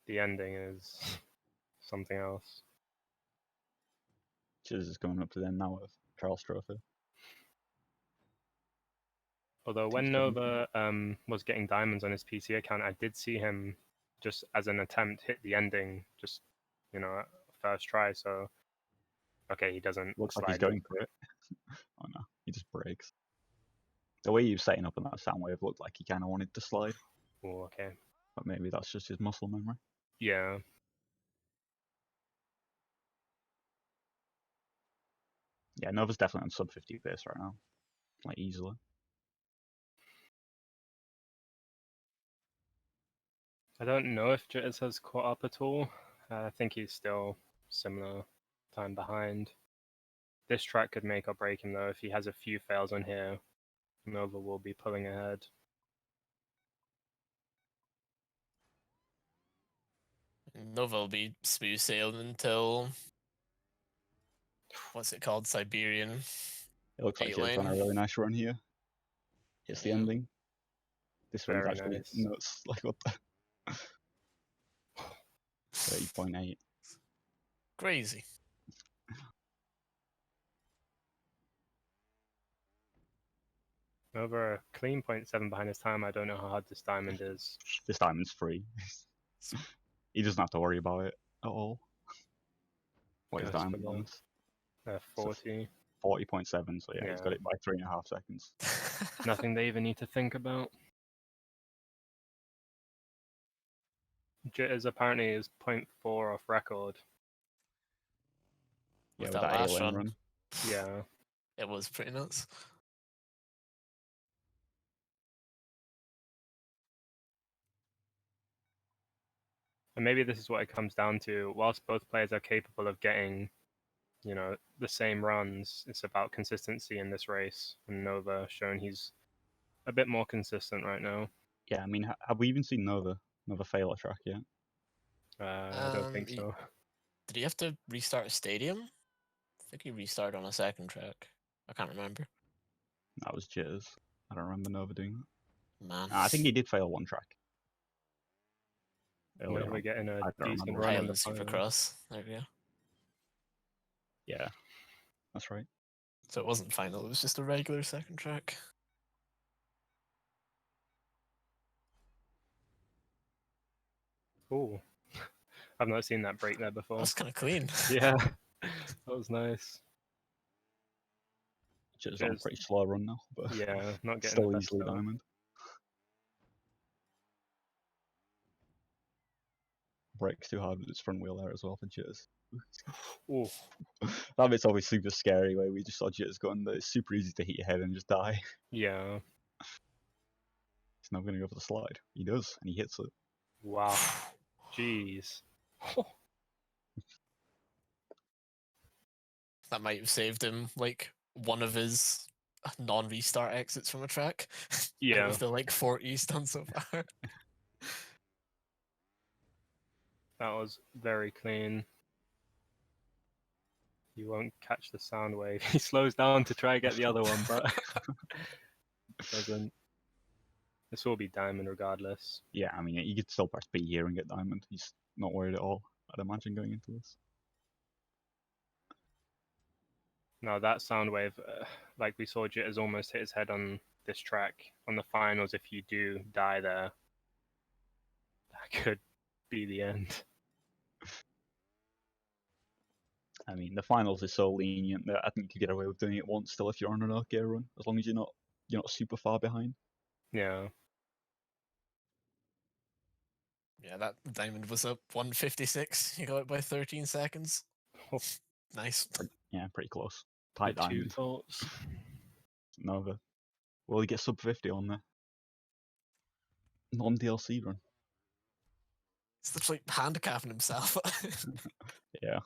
The ending is something else. Jitterz is going up to them now with Charles Trophy. Although when Nova was getting diamonds on his PC account, I did see him just as an attempt hit the ending, just first try. So okay, he doesn't. Looks like he's going for it. Oh no, he just breaks. The way he was setting up on that sound wave looked like he kind of wanted to slide. Oh, okay. But maybe that's just his muscle memory. Yeah. Yeah, Nova's definitely on sub 50 pace right now, like easily. I don't know if Jitterz has caught up at all. I think he's still similar time behind. This track could make or break him though. If he has a few fails on here, Nova will be pulling ahead. Nova will be smooth sailing until what's it called? Siberian. It looks like 8 Jitterz on a lane. really nice run here. It's the ending. This one's Very actually nice. nuts. Like what the 30.8. Crazy. Over a clean 0.7 behind his time. I don't know how hard this diamond is. This diamond's free. He doesn't have to worry about it at all. What is Goes for diamond on this? 40. 40.7, so yeah, he's got it by 3.5 seconds. Nothing they even need to think about. Jitterz apparently is 0.4 off record. Yeah, With with that that last A-lane run. Yeah. It was pretty nuts. And maybe this is what it comes down to. Whilst both players are capable of getting, the same runs, it's about consistency in this race. And Nova shown he's a bit more consistent right now. Yeah, I mean, have we even seen Nova Another failure track, yeah. I don't think so. Did he have to restart a stadium? I think he restarted on a second track. I can't remember. That was Jitterz. I don't remember Nova doing that. Man. I think he did fail one track. Earlier Nova on. getting a I don't decent remember. run in the Highland finals. Supercross. There we go. Yeah, that's right. So it wasn't final, it was just a regular second track. Ooh. I've not seen that break there before. That's kind of clean. Yeah, that was nice. Jitterz on a pretty slow run now, but Yeah, not getting still the best easily start. diamond. Brakes too hard with its front wheel there as well for Jitterz. Ooh. That bit's always super scary where we just saw Jitterz go under. It's super easy to hit your head and just die. Yeah. He's now going to go for the slide. He does, and he hits it. Wow. Jeez. That might have saved him like one of his non-restart exits from a track. Yeah. With the like 4 he's done so far. That was very clean. You won't catch the sound wave. He slows down to try and get the other one, but doesn't. This will be diamond regardless. Yeah, I mean, you could still press B here and get diamond. He's not worried at all, I'd imagine, going into this. Now that sound wave, like we saw, Jitterz almost hit his head on this track. On the finals, if you do die there, that could be the end. I mean, the finals is so lenient that I think you could get away with doing it once still if you're on an okay run, as long as you're not super far behind. Yeah. Yeah, that diamond was up 156. You got it by 13 seconds. Oh. Nice. Yeah, pretty close. Tight The two diamond. thoughts. Nova. Will he get sub 50 on the non-DLC run? It's just like handicapping himself. Yeah.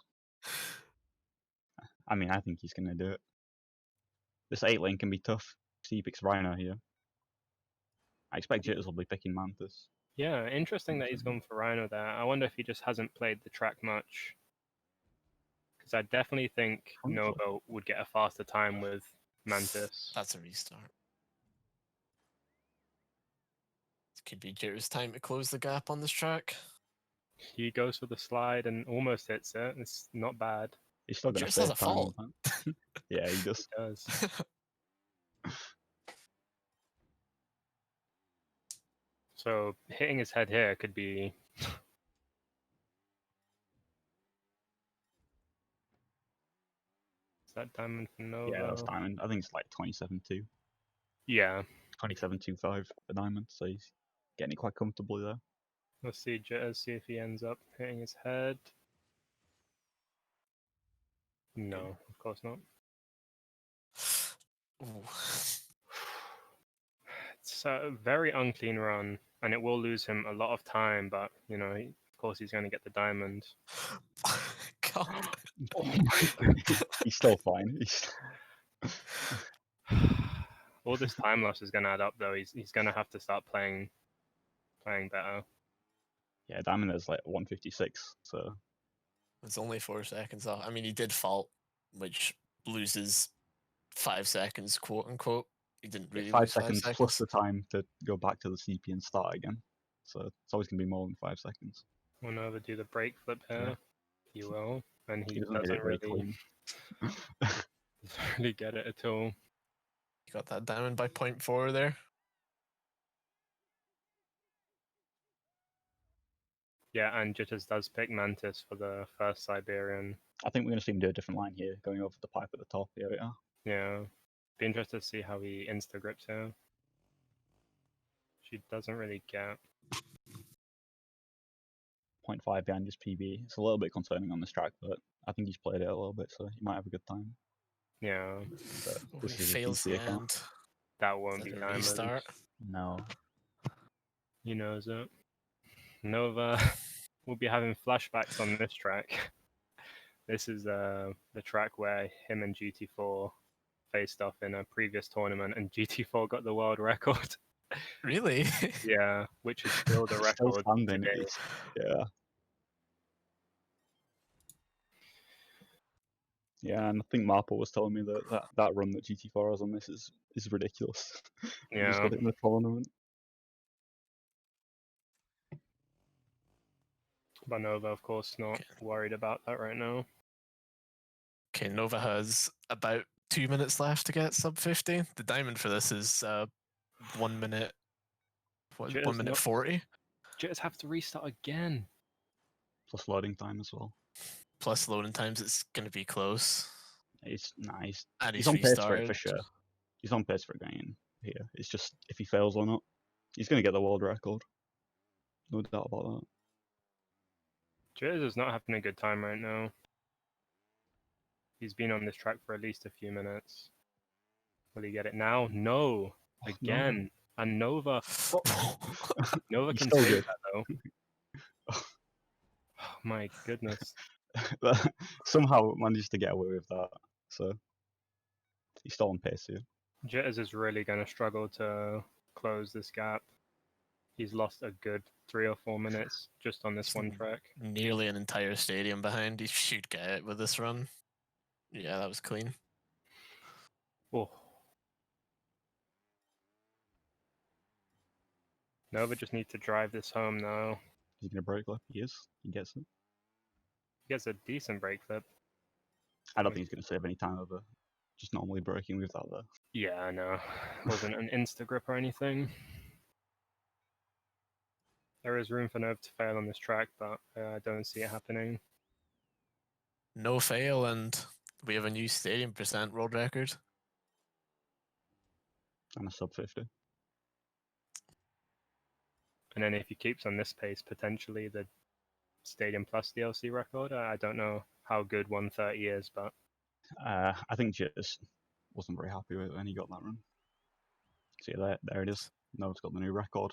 I mean, I think he's going to do it. This 8 lane can be tough. He picks Rhino here. I expect Jitterz will be picking Mantis. Yeah, interesting that he's gone for Rhino there. I wonder if he just hasn't played the track much. Because I definitely think Nova would get a faster time with Mantis. That's a restart. This could be Jitterz' time to close the gap on this track. He goes for the slide and almost hits it. It's not bad. He's still going to Jitterz save has a time. fault. Yeah, he does. He does. So hitting his head here could be. Is that diamond for Nova? Yeah, that's diamond. I think it's like 27-2. Yeah. 27-2-5 for diamond, so he's getting it quite comfortably there. Let's see Jitterz, see if he ends up hitting his head. No, of course not. Ooh. It's a very unclean run, and it will lose him a lot of time, but, you know, of course he's going to get the diamond. God. Oh my goodness. He's still fine. All this time loss is going to add up, though. He's going to have to start playing better. Yeah, diamond is like 156, so... It's only 4 seconds off. I mean, he did fault, which loses 5 seconds, quote unquote. He didn't really 5 lose 5 seconds seconds. plus the time to go back to the CP and start again. So it's always going to be more than 5 seconds. Will Nova do the brake flip here? Yeah. He will, and he doesn't doesn't hit it very really, doesn't really get it at all. You got that diamond by 0.4 there. Yeah, and Jitterz does pick Mantis for the first Siberian. I think we're going to see him do a different line here, going over the pipe at the top. Here we are. Yeah. Be interested to see how he insta-grips here. She doesn't really get... 0.5 behind his PB. It's a little bit concerning on this track, but I think he's played it a little bit, so he might have a good time. Yeah. But Oh, this he is a fails PC the account. end. That won't Is be that a diamond. restart? No. He knows it. Nova will be having flashbacks on this track. This is the track where him and GT4 faced off in a previous tournament, and GT4 got the world record. Really? Yeah, which is still the Still record standing. today. Yeah. Yeah, and I think Marple was telling me that run that GT4 has on this is ridiculous. He just Yeah. got it in the tournament. But Nova, of course, not Okay. worried about that right now. Okay, Nova has about 2 minutes left to get sub 50. The diamond for this is 1 minute. What? Jitterz 1 minute not- 40 Jitterz have to restart again. Plus loading time as well. plus loading times. It's going to be close. He's nice. And He's he's on pace for it restarted. for sure. He's on pace for going in here. It's just if he fails or not, he's going to get the world record. No doubt about that. Jitterz is not having a good time right now. He's been on this track for at least a few minutes. Will he get it now? No. Oh, Again. And Nova. Nova He's can still save good. that though. Oh my goodness. Somehow managed to get away with that. So he's still on pace here. Jitterz is really going to struggle to close this gap. He's lost a good 3 or 4 minutes just on this one track. Nearly an entire stadium behind. He should get it with this run. Yeah, that was clean. Oh. Nova just needs to drive this home now. He's going to break left. He is. He gets it. He gets a decent brake flip. I don't think he's going to save any time over just normally braking with that there. Yeah, I know. Wasn't an insta grip or anything. There is room for Nova to fail on this track, but I don't see it happening. No fail, and we have a new stadium percent world record. And a sub 50. And then if he keeps on this pace, potentially the Stadium Plus DLC record. I don't know how good 130 is, but I think Jitterz wasn't very happy with it when he got that run. See, there it is. Nova's got the new record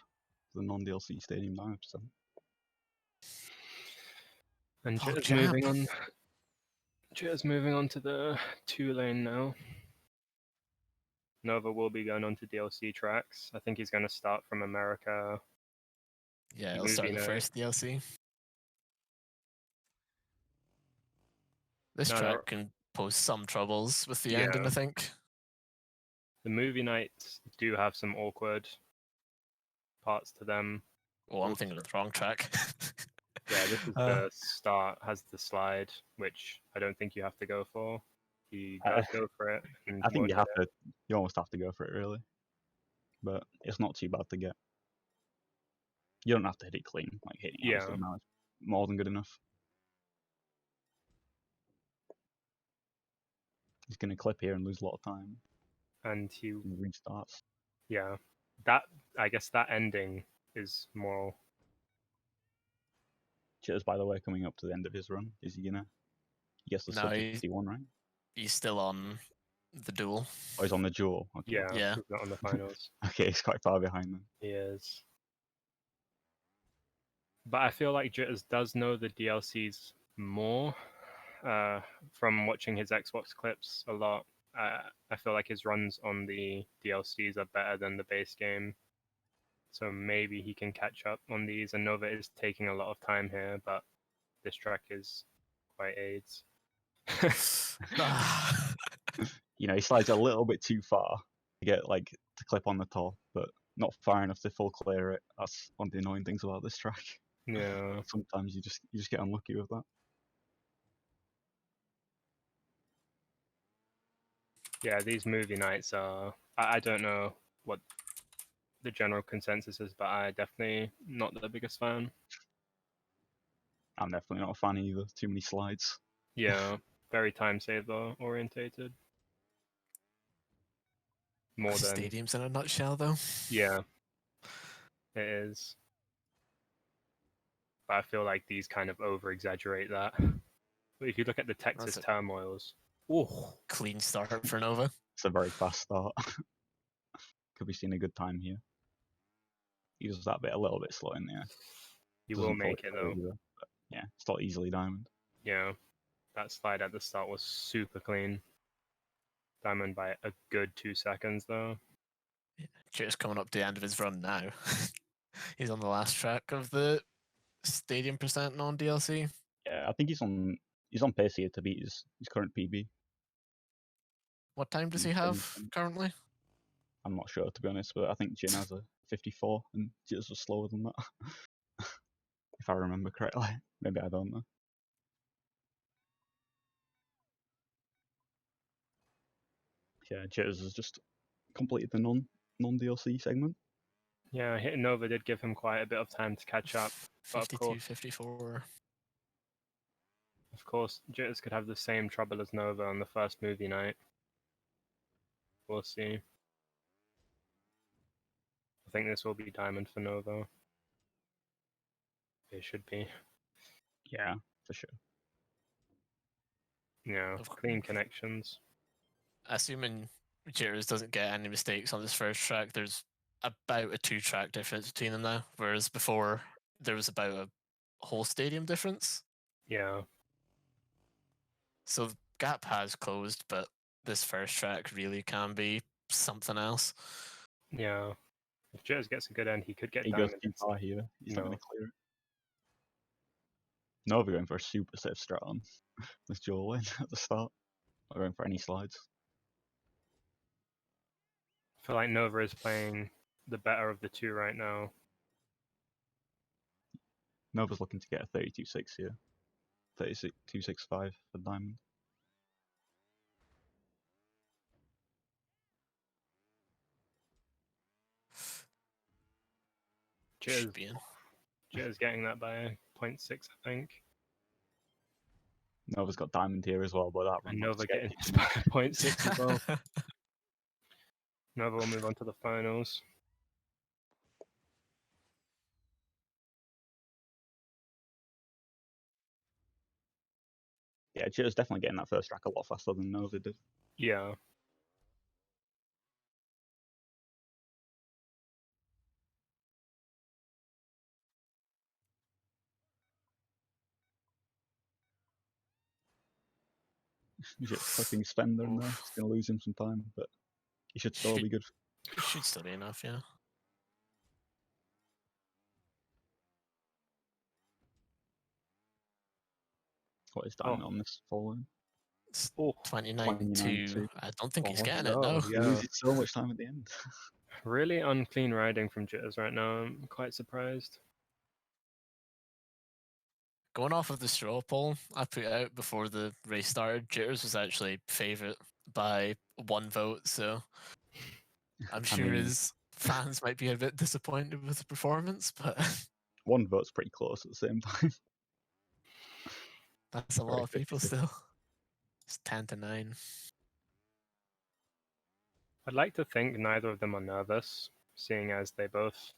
for the non-DLC Stadium 9%. and Oh, Jitterz jam. moving on. Jitterz moving on to the 2-lane now. Nova will be going on to DLC tracks. I think he's going to start from America. Yeah, it'll start the Movie night. first DLC. This No, track can pose some troubles with the Yeah. ending, I think. The movie nights do have some awkward parts to them. Oh, I'm thinking of the wrong track. Yeah, this is the start, has the slide, which I don't think you have to go for. He does go for it. And I think won't you hit have it. to. You almost have to go for it, really. But it's not too bad to get. You don't have to hit it clean, like hitting it. Yeah. Obviously, now it's more than good enough. He's going to clip here and lose a lot of time. And he, And restarts. yeah, I guess that ending is more. Jitterz, by the way, coming up to the end of his run. Is he gonna? He gets the No, sub 51, right? He's still on the duel. Oh, he's on the duel. Okay. Yeah, Yeah. he's not on the finals. Okay, he's quite far behind then. He is. But I feel like Jitterz does know the DLCs more. From watching his Xbox clips a lot, I feel like his runs on the DLCs are better than the base game. So maybe he can catch up on these. And Nova is taking a lot of time here, but this track is quite AIDS. You know, he slides a little bit too far to get to clip on the top, but not far enough to full clear it. That's one of the annoying things about this track. Yeah. Sometimes you just get unlucky with that. Yeah, these movie nights are. I don't know what the general consensus is, but I definitely not the biggest fan. I'm definitely not a fan either. Too many slides. Yeah, very time saver orientated. More than Stadiums in a nutshell, though. yeah, it is. But I feel like these kind of over exaggerate that. But if you look at the Texas That's turmoils, oh, Clean start for Nova. It's a very fast start. Could be seeing a good time here. He does that bit a little bit slow in there. you will Doesn't make fully it though. either, but yeah, still easily diamond. Yeah, that slide at the start was super clean. Diamond by a good 2 seconds though. Jitterz coming up to the end of his run now. He's on the last track of the Stadium % non-DLC. Yeah, I think he's on pace here to beat his current PB. What time does he Mm, have 7:10. currently? I'm not sure, to be honest, but I think Jin has a 54 and Jitterz was slower than that. If I remember correctly. Maybe I don't know. Yeah, Jitterz has just completed the non-DLC segment. Yeah, hitting Nova did give him quite a bit of time to catch up. But 52, 54. Of course, Jitterz could have the same trouble as Nova on the first movie night. We'll see. I think this will be diamond for Nova. It should be. Yeah, for sure. Yeah, Of clean connections. Assuming Jitterz doesn't get any mistakes on this first track, there's about a 2-track difference between them now, whereas before there was about a whole stadium difference. Yeah. So the gap has closed, but this first track really can be something else. Yeah. If Jitterz gets a good end, he could get He goes diamond. too far here. He's not going No. to clear it. Nova going for a super safe strat on this duel win at the start. Not going for any slides. I feel like Nova is playing the better of the two right now. Nova's looking to get a 32.6 here. 32.65 for diamond. Should be in. Jitterz getting that by 0.6, I think. Nova's got diamond here as well, but that run And looks Nova sketchy. getting by 0.6 as well. Nova will move on to the finals. Yeah, Jitterz definitely getting that first track a lot faster than Nova did. Yeah. Jitterz clipping Spender in there. Oof. It's going to lose him some time, but he should still be good. Should still be enough, yeah. What is diamond on this falling? It's Oh, 29-2. 29-2. I don't think he's Oh, getting no, it, no. He yeah. loses so much time at the end. really unclean riding from Jitterz right now. I'm quite surprised. Going off of the straw poll I put out before the race started, Jitterz was actually favourite by 1 vote, so I'm I sure mean- his fans might be a bit disappointed with the performance, but One vote's pretty close at the same time. that's a lot Very of people 50-50. still. It's 10-9. I'd like to think neither of them are nervous, seeing as they both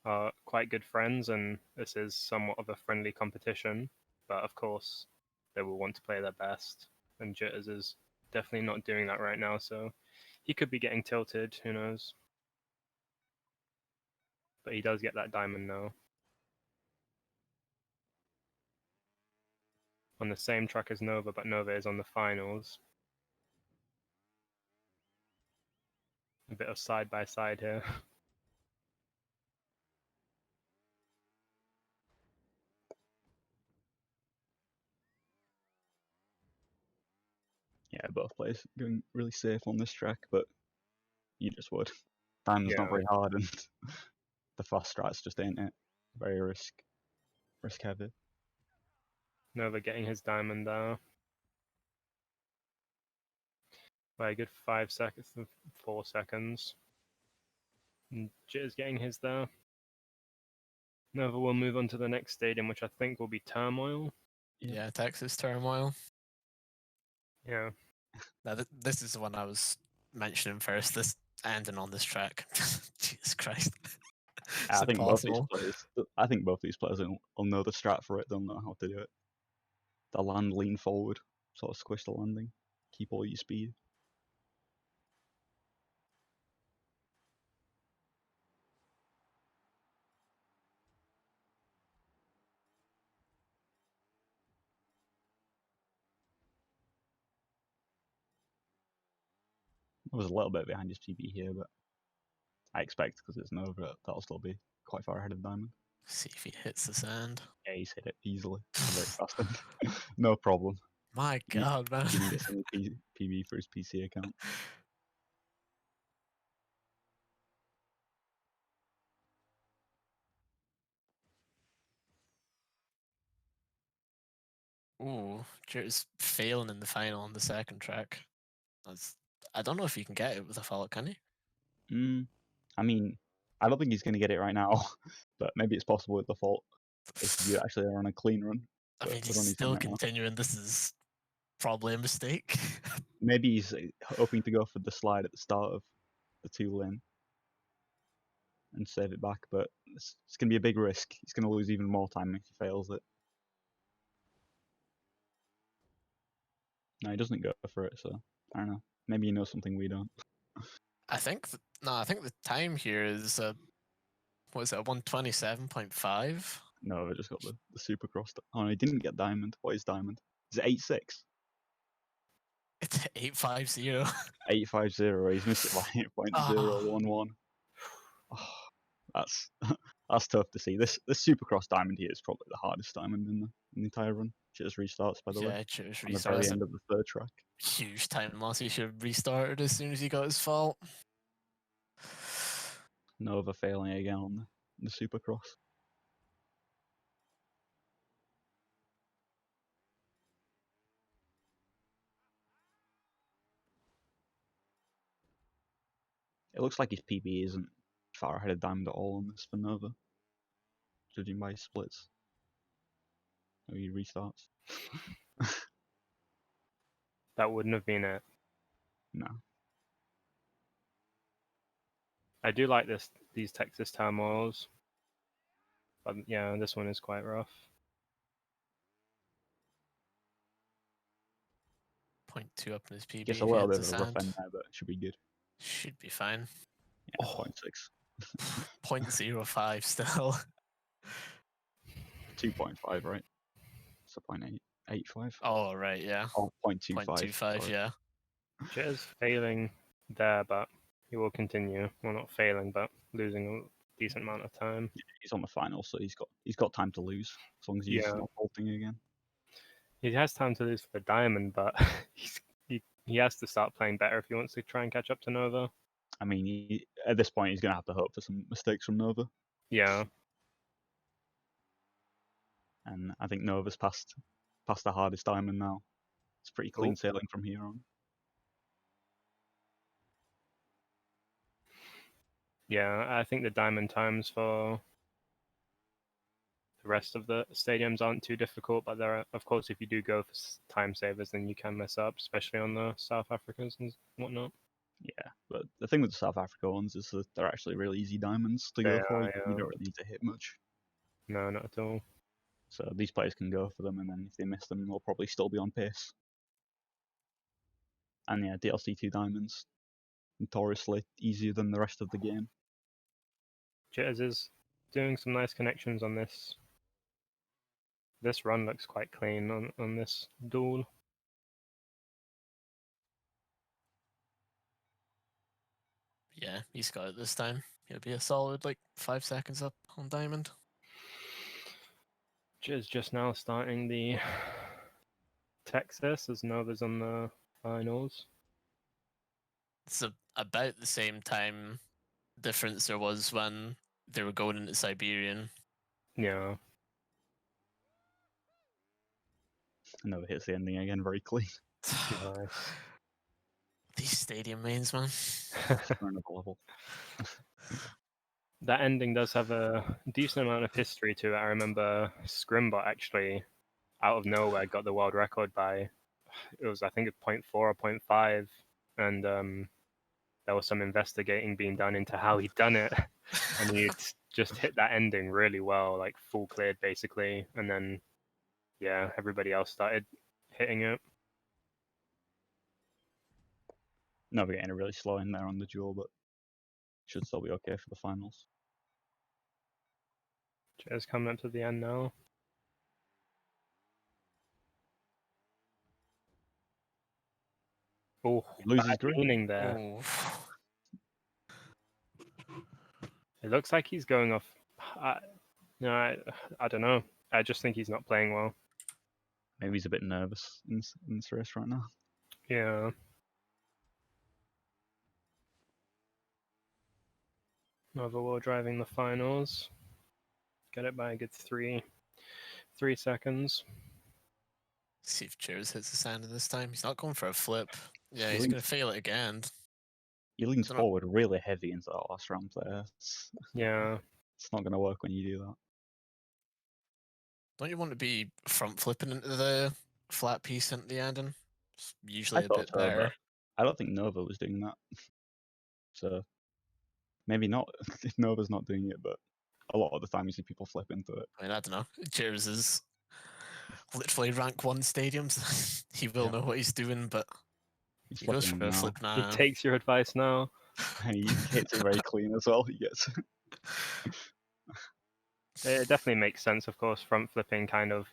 are quite good friends and this is somewhat of a friendly competition. But of course, they will want to play their best, and Jitterz is definitely not doing that right now, so he could be getting tilted, who knows. But he does get that diamond now. On the same track as Nova, but Nova is on the finals. A bit of side by side here. Yeah, both players going really safe on this track, but you just would. Diamond's not Yeah. very hard, and the fast strats just ain't it. Very risk heavy. Nova getting his diamond there. By a good 5 seconds, 4 seconds. And Jitterz getting his there. Nova will move on to the next stadium, which I think will be Turmoil. Yeah, Texas Turmoil. Yeah. Now, this is the one I was mentioning first. This ending on this track. Jesus Christ. It's I think both impossible. these players will know the strat for it. They'll know how to do it. The land, lean forward, sort of squish the landing, keep all your speed. I was a little bit behind his PB here, but I expect, because it's Nova, that'll still be quite far ahead of Diamond. See if he hits the sand. Yeah, he's hit it easily. Very fast. No problem. My He- God, man. He gets some PB for his PC account. Ooh, Jitterz failing in the final on the second track. I don't know if you can get it with a fault, can you? I mean, I don't think he's going to get it right now, but maybe it's possible with the fault if you actually are on a clean run. I But mean, the he's run he's on still right now, continuing. This is probably a mistake. maybe he's hoping to go for the slide at the start of the 2-lane and save it back, but it's going to be a big risk. He's going to lose even more time if he fails it. No, he doesn't go for it, so I don't know. Maybe he knows something we don't. I think I think the time here is what is it, 127.5? No, I just got the Supercross. Oh, no, he didn't get Diamond. What is Diamond? Is it 8.6? It's 850. 8.50. He's missed it by 8.011. Oh, that's that's tough to see. This Supercross Diamond here is probably the hardest diamond in the entire run. Just restarts, by the way, Yeah, Jitterz on the very restarts. end of the third track. Huge time loss. He should have restarted as soon as he got his fault. Nova failing again on the Supercross. It looks like his PB isn't far ahead of Diamond at all on this for Nova, judging by his splits. Maybe he restarts. That wouldn't have been it. No. I do like these Texas turmoils, but yeah, this one is quite rough. 0.2 up in his PB. Gets If a he little hits bit the of a rough sand, end there, but it should be good. should be fine. Yeah, Oh. 0.6. 0.05 still. 2.5, right? So 0.885. Oh, right, yeah. Oh, 0.25. 0.25, sorry. yeah. Jitterz failing there, but he will continue. Well, not failing, but losing a decent amount of time. Yeah, he's on the final, so he's got time to lose as long as he's not faulting again. He has time to lose for the diamond, but he has to start playing better if he wants to try and catch up to Nova. I mean, at this point, he's going to have to hope for some mistakes from Nova. Yeah. And I think Nova's past the hardest diamond now. It's pretty clean sailing from here on. Yeah, I think the diamond times for the rest of the stadiums aren't too difficult, but there are, of course, if you do go for time savers, then you can mess up, especially on the South Africans and whatnot. Yeah, but the thing with the South Africa ones is that they're actually really easy diamonds to go for. You don't really need to hit much. No, not at all. So these players can go for them, and then if they miss them, they'll probably still be on pace. And yeah, DLC2 diamonds, notoriously easier than the rest of the game. Jitterz is doing some nice connections on this. This run looks quite clean on this duel. Yeah, he's got it this time. He'll be a solid, 5 seconds up on diamond. Jitterz just now starting the Texas as Nova's on the finals. It's about the same time difference there was when they were going into Siberian. Yeah. Nova hits the ending again very clean. Nice. These stadium mains, man. Another level. That ending does have a decent amount of history to it. I remember Scrimbot actually, out of nowhere, got the world record by, it was I think 0.4 or 0.5, and there was some investigating being done into how he'd done it, and he'd just hit that ending really well, like full cleared basically, and then yeah, everybody else started hitting it. Nova getting a really slow in there on the duel, but should still be okay for the finals. Jitterz coming up to the end now. Oh, He loses bad grip. leaning there. Ooh. It looks like he's going off. I don't know. I just think he's not playing well. Maybe he's a bit nervous in this race right now. Yeah. Overall driving the finals. Get it by a good 3 seconds. See if Jitterz hits the sand in this time. He's not going for a flip. Yeah, He he's leans- going to fail it again. He leans Dunno. forward really heavy into that last ramp there. Yeah. It's not going to work when you do that. Don't you want to be front flipping into the flat piece into the ending? It's I usually a thought bit so, but better. I don't think Nova was doing that. So maybe not. If Nova's not doing it, but a lot of the time you see people flip into it. I mean, I don't know. Jitterz is literally rank 1 stadiums. He will Yeah. know what he's doing, but He's he goes flipping for a now. flip He now. takes your advice now. He hits it very clean as well. He gets. It definitely makes sense, of course. Front flipping kind of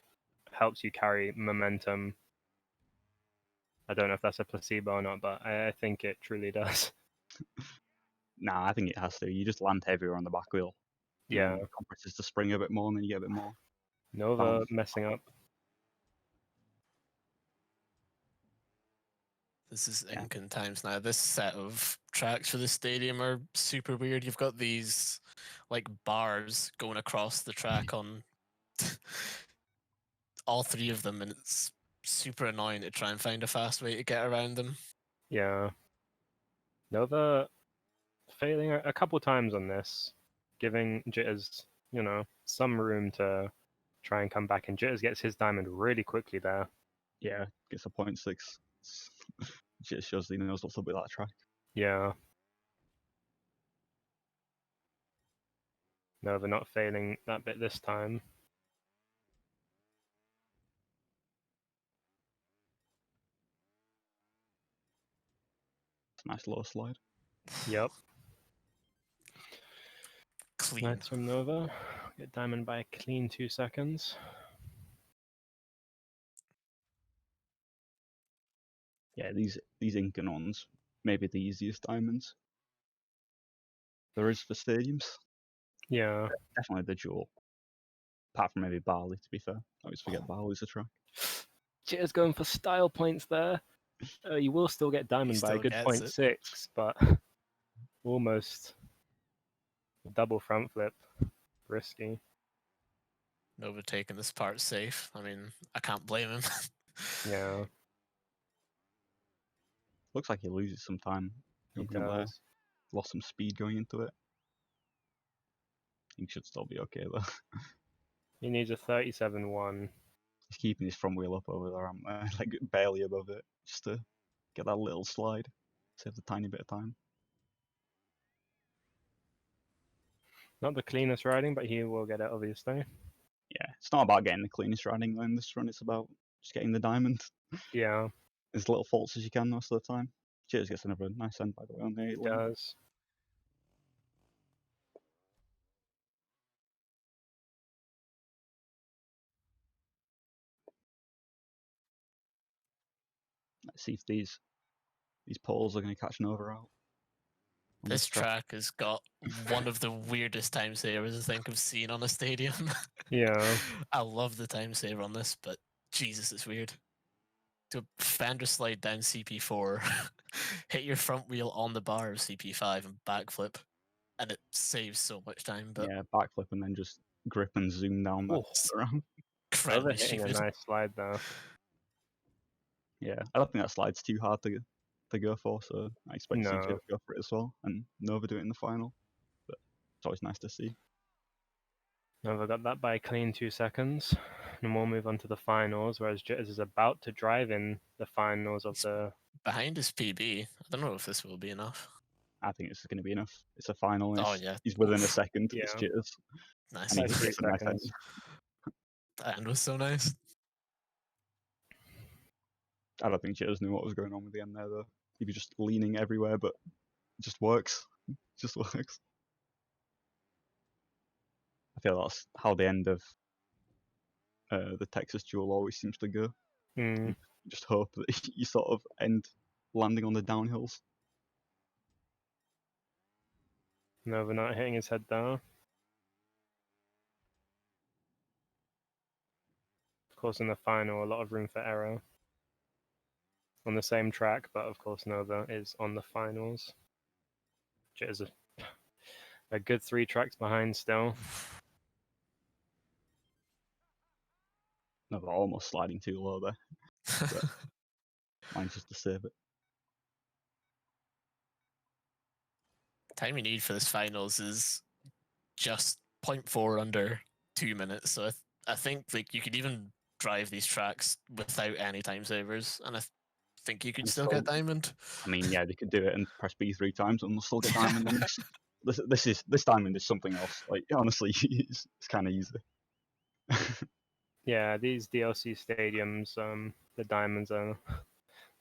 helps you carry momentum. I don't know if that's a placebo or not, but I think it truly does. Nah, I think it has to. You just land heavier on the back wheel. Yeah. It compresses the spring a bit more, and then you get a bit more. Nova Balance. messing up. This is Yeah. Incan times now. This set of tracks for the stadium are super weird. You've got these like bars going across the track on all 3 of them, and it's super annoying to try and find a fast way to get around them. Yeah. Nova failing a couple times on this, giving Jitterz, some room to try and come back, and Jitterz gets his diamond really quickly there. Yeah, gets a 0.6. Just shows that he knows what's up with that track. Yeah. Nova not failing that bit this time. It's a nice low slide. Yep. Clean. Nice from Nova. Get diamond by a clean 2 seconds. Yeah, these Inkannons may be the easiest diamonds there is for stadiums. Yeah. Definitely the Duel. Apart from maybe Bali, to be fair. I always forget Bali's a track. Jitterz going for style points there. You will still get diamond by a still good gets it. 0.6, but almost double front flip. Risky. Nova taking this part safe. I mean, I can't blame him. Yeah, Looks like he loses some time he jumping up there. does. Lost some speed going into it. He should still be okay though. He needs a 37-1. He's keeping his front wheel up over the ramp there, like barely above it, just to get that little slide. Save a tiny bit of time. Not the cleanest riding, but he will get it, obviously. Yeah, it's not about getting the cleanest riding in this run, it's about just getting the diamond. Yeah, As little faults as you can most of the time. Jitterz gets another nice end, by the way, on the 8 he lane. does. Let's see if these poles are going to catch Nova out. On This track has got one of the weirdest time savers I think I've seen on a stadium. Yeah. I love the time saver on this, but Jesus, it's weird. To fender slide down CP4, hit your front wheel on the bar of CP5 and backflip, and it saves so much time, but Yeah, backflip and then just grip and zoom down the ramp. Nova incredibly hitting a stupid. nice slide there. Yeah, I don't think that slide's too hard to go for, so I expect No. CJ to go for it as well, and Nova do it in the final. But it's always nice to see. Nova got that by a clean 2 seconds. And we'll move on to the finals, whereas Jitterz is about to drive in the finals of the... Behind his PB, I don't know if this will be enough. I think this is going to be enough. It's a final. Oh, yeah. He's within a Oof. second. It's Yeah. Jitterz. Nice. And he Nice just 3 gets a nice end. seconds. That end was so nice. I don't think Jitterz knew what was going on with the end there, though. He was just leaning everywhere, but it just works. It just works. I feel that's how the end of the Texas Duel always seems to go. Mm. You just hope that you sort of end landing on the downhills. Nova not hitting his head there. Of course, in the final, a lot of room for error. On the same track, but of course Nova is on the finals. Jitterz a good 3 tracks behind still. Nova almost sliding too low there. But mine's just to save it. Time you need for this finals is just 0.4 under 2 minutes. So I think like you could even drive these tracks without any time savers, and I think you could And still so- get diamond. I mean, yeah, they could do it and press B 3 times and they'll still get diamond. And this diamond is something else. Like honestly, it's kind of easy. Yeah, these DLC stadiums, the diamonds are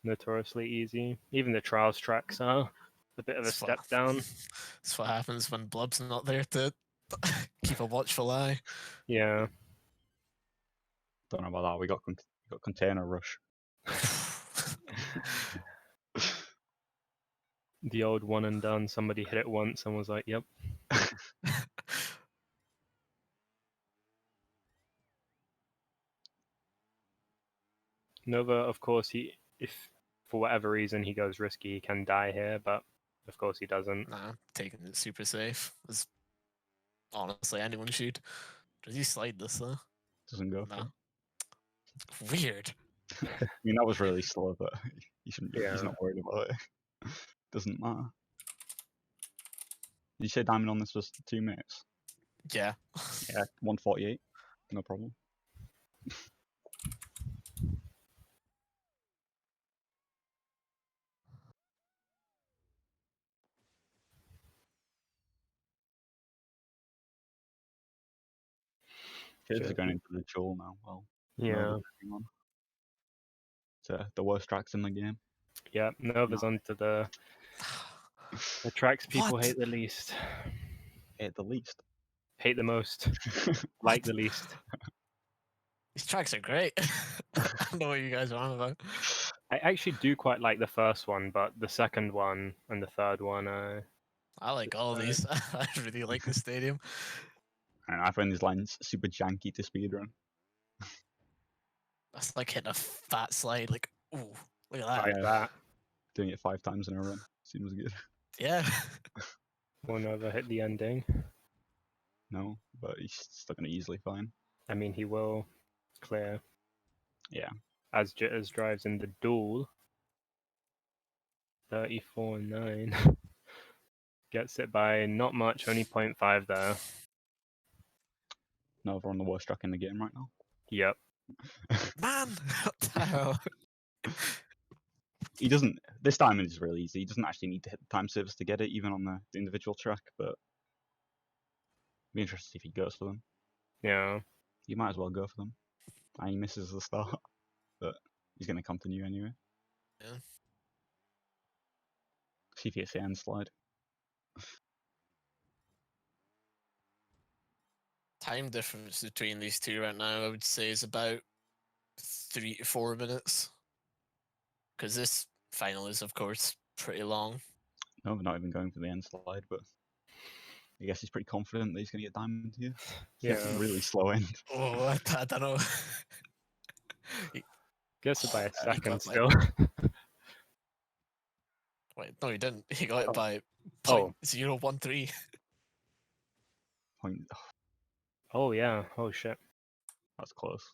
notoriously easy. Even the trials tracks are a bit of a That's step what- down. That's what happens when Blub's not there to keep a watchful eye. Yeah. Don't know about that. We got container rush. The old one and done. Somebody hit it once and was like, "Yep." Nova, of course, if for whatever reason he goes risky, he can die here, but of course he doesn't. Nah, taking it super safe. As honestly, anyone should. Does he slide this though? Doesn't go for No. it. Weird. I mean, that was really slow, but he shouldn't. Yeah. He's not worried about it. Doesn't matter. Did you say diamond on this was 2 minutes? Yeah. Yeah, 148. No problem. Kids are going into the Duel now. Well, Yeah. Nova's moving on to the worst tracks in the game. Yeah. Nova's onto the tracks people What? hate the least, At the least. hate the most, like the least. These tracks are great. I don't know what you guys are on about. I actually do quite like the first one, but the second one and the third one, I like all these. I really like the stadium. And I find these lines super janky to speedrun. That's like hitting a fat slide. Like, ooh, look at that. like that. Doing it 5 times in a run seems good. Yeah. Will Nova hit the ending? No, but he's still going to easily fine. I mean, he will clear. Yeah. As Jitterz drives in the Duel. 34.9. Gets it by not much, only 0.5 there. Nova on the worst track in the game right now. Yep. Man, what the hell? He doesn't. This diamond is really easy. He doesn't actually need to hit the time savers to get it, even on the individual track. But be interested to see if he goes for them. Yeah. You might as well go for them. And he misses the start, but he's going to continue anyway. Yeah. See if he hits the end slide. Time difference between these two right now, I would say, is about 3 to 4 minutes. Because this final is, of course, pretty long. No, not even going for the end slide, but I guess he's pretty confident that he's going to get diamond here. Yeah. Really slow end. Oh, I don't know. Gets it by a He second got still. Wait, no, he didn't. He got it by Oh. 0.013. Point. Oh, yeah. Oh, shit. That's close.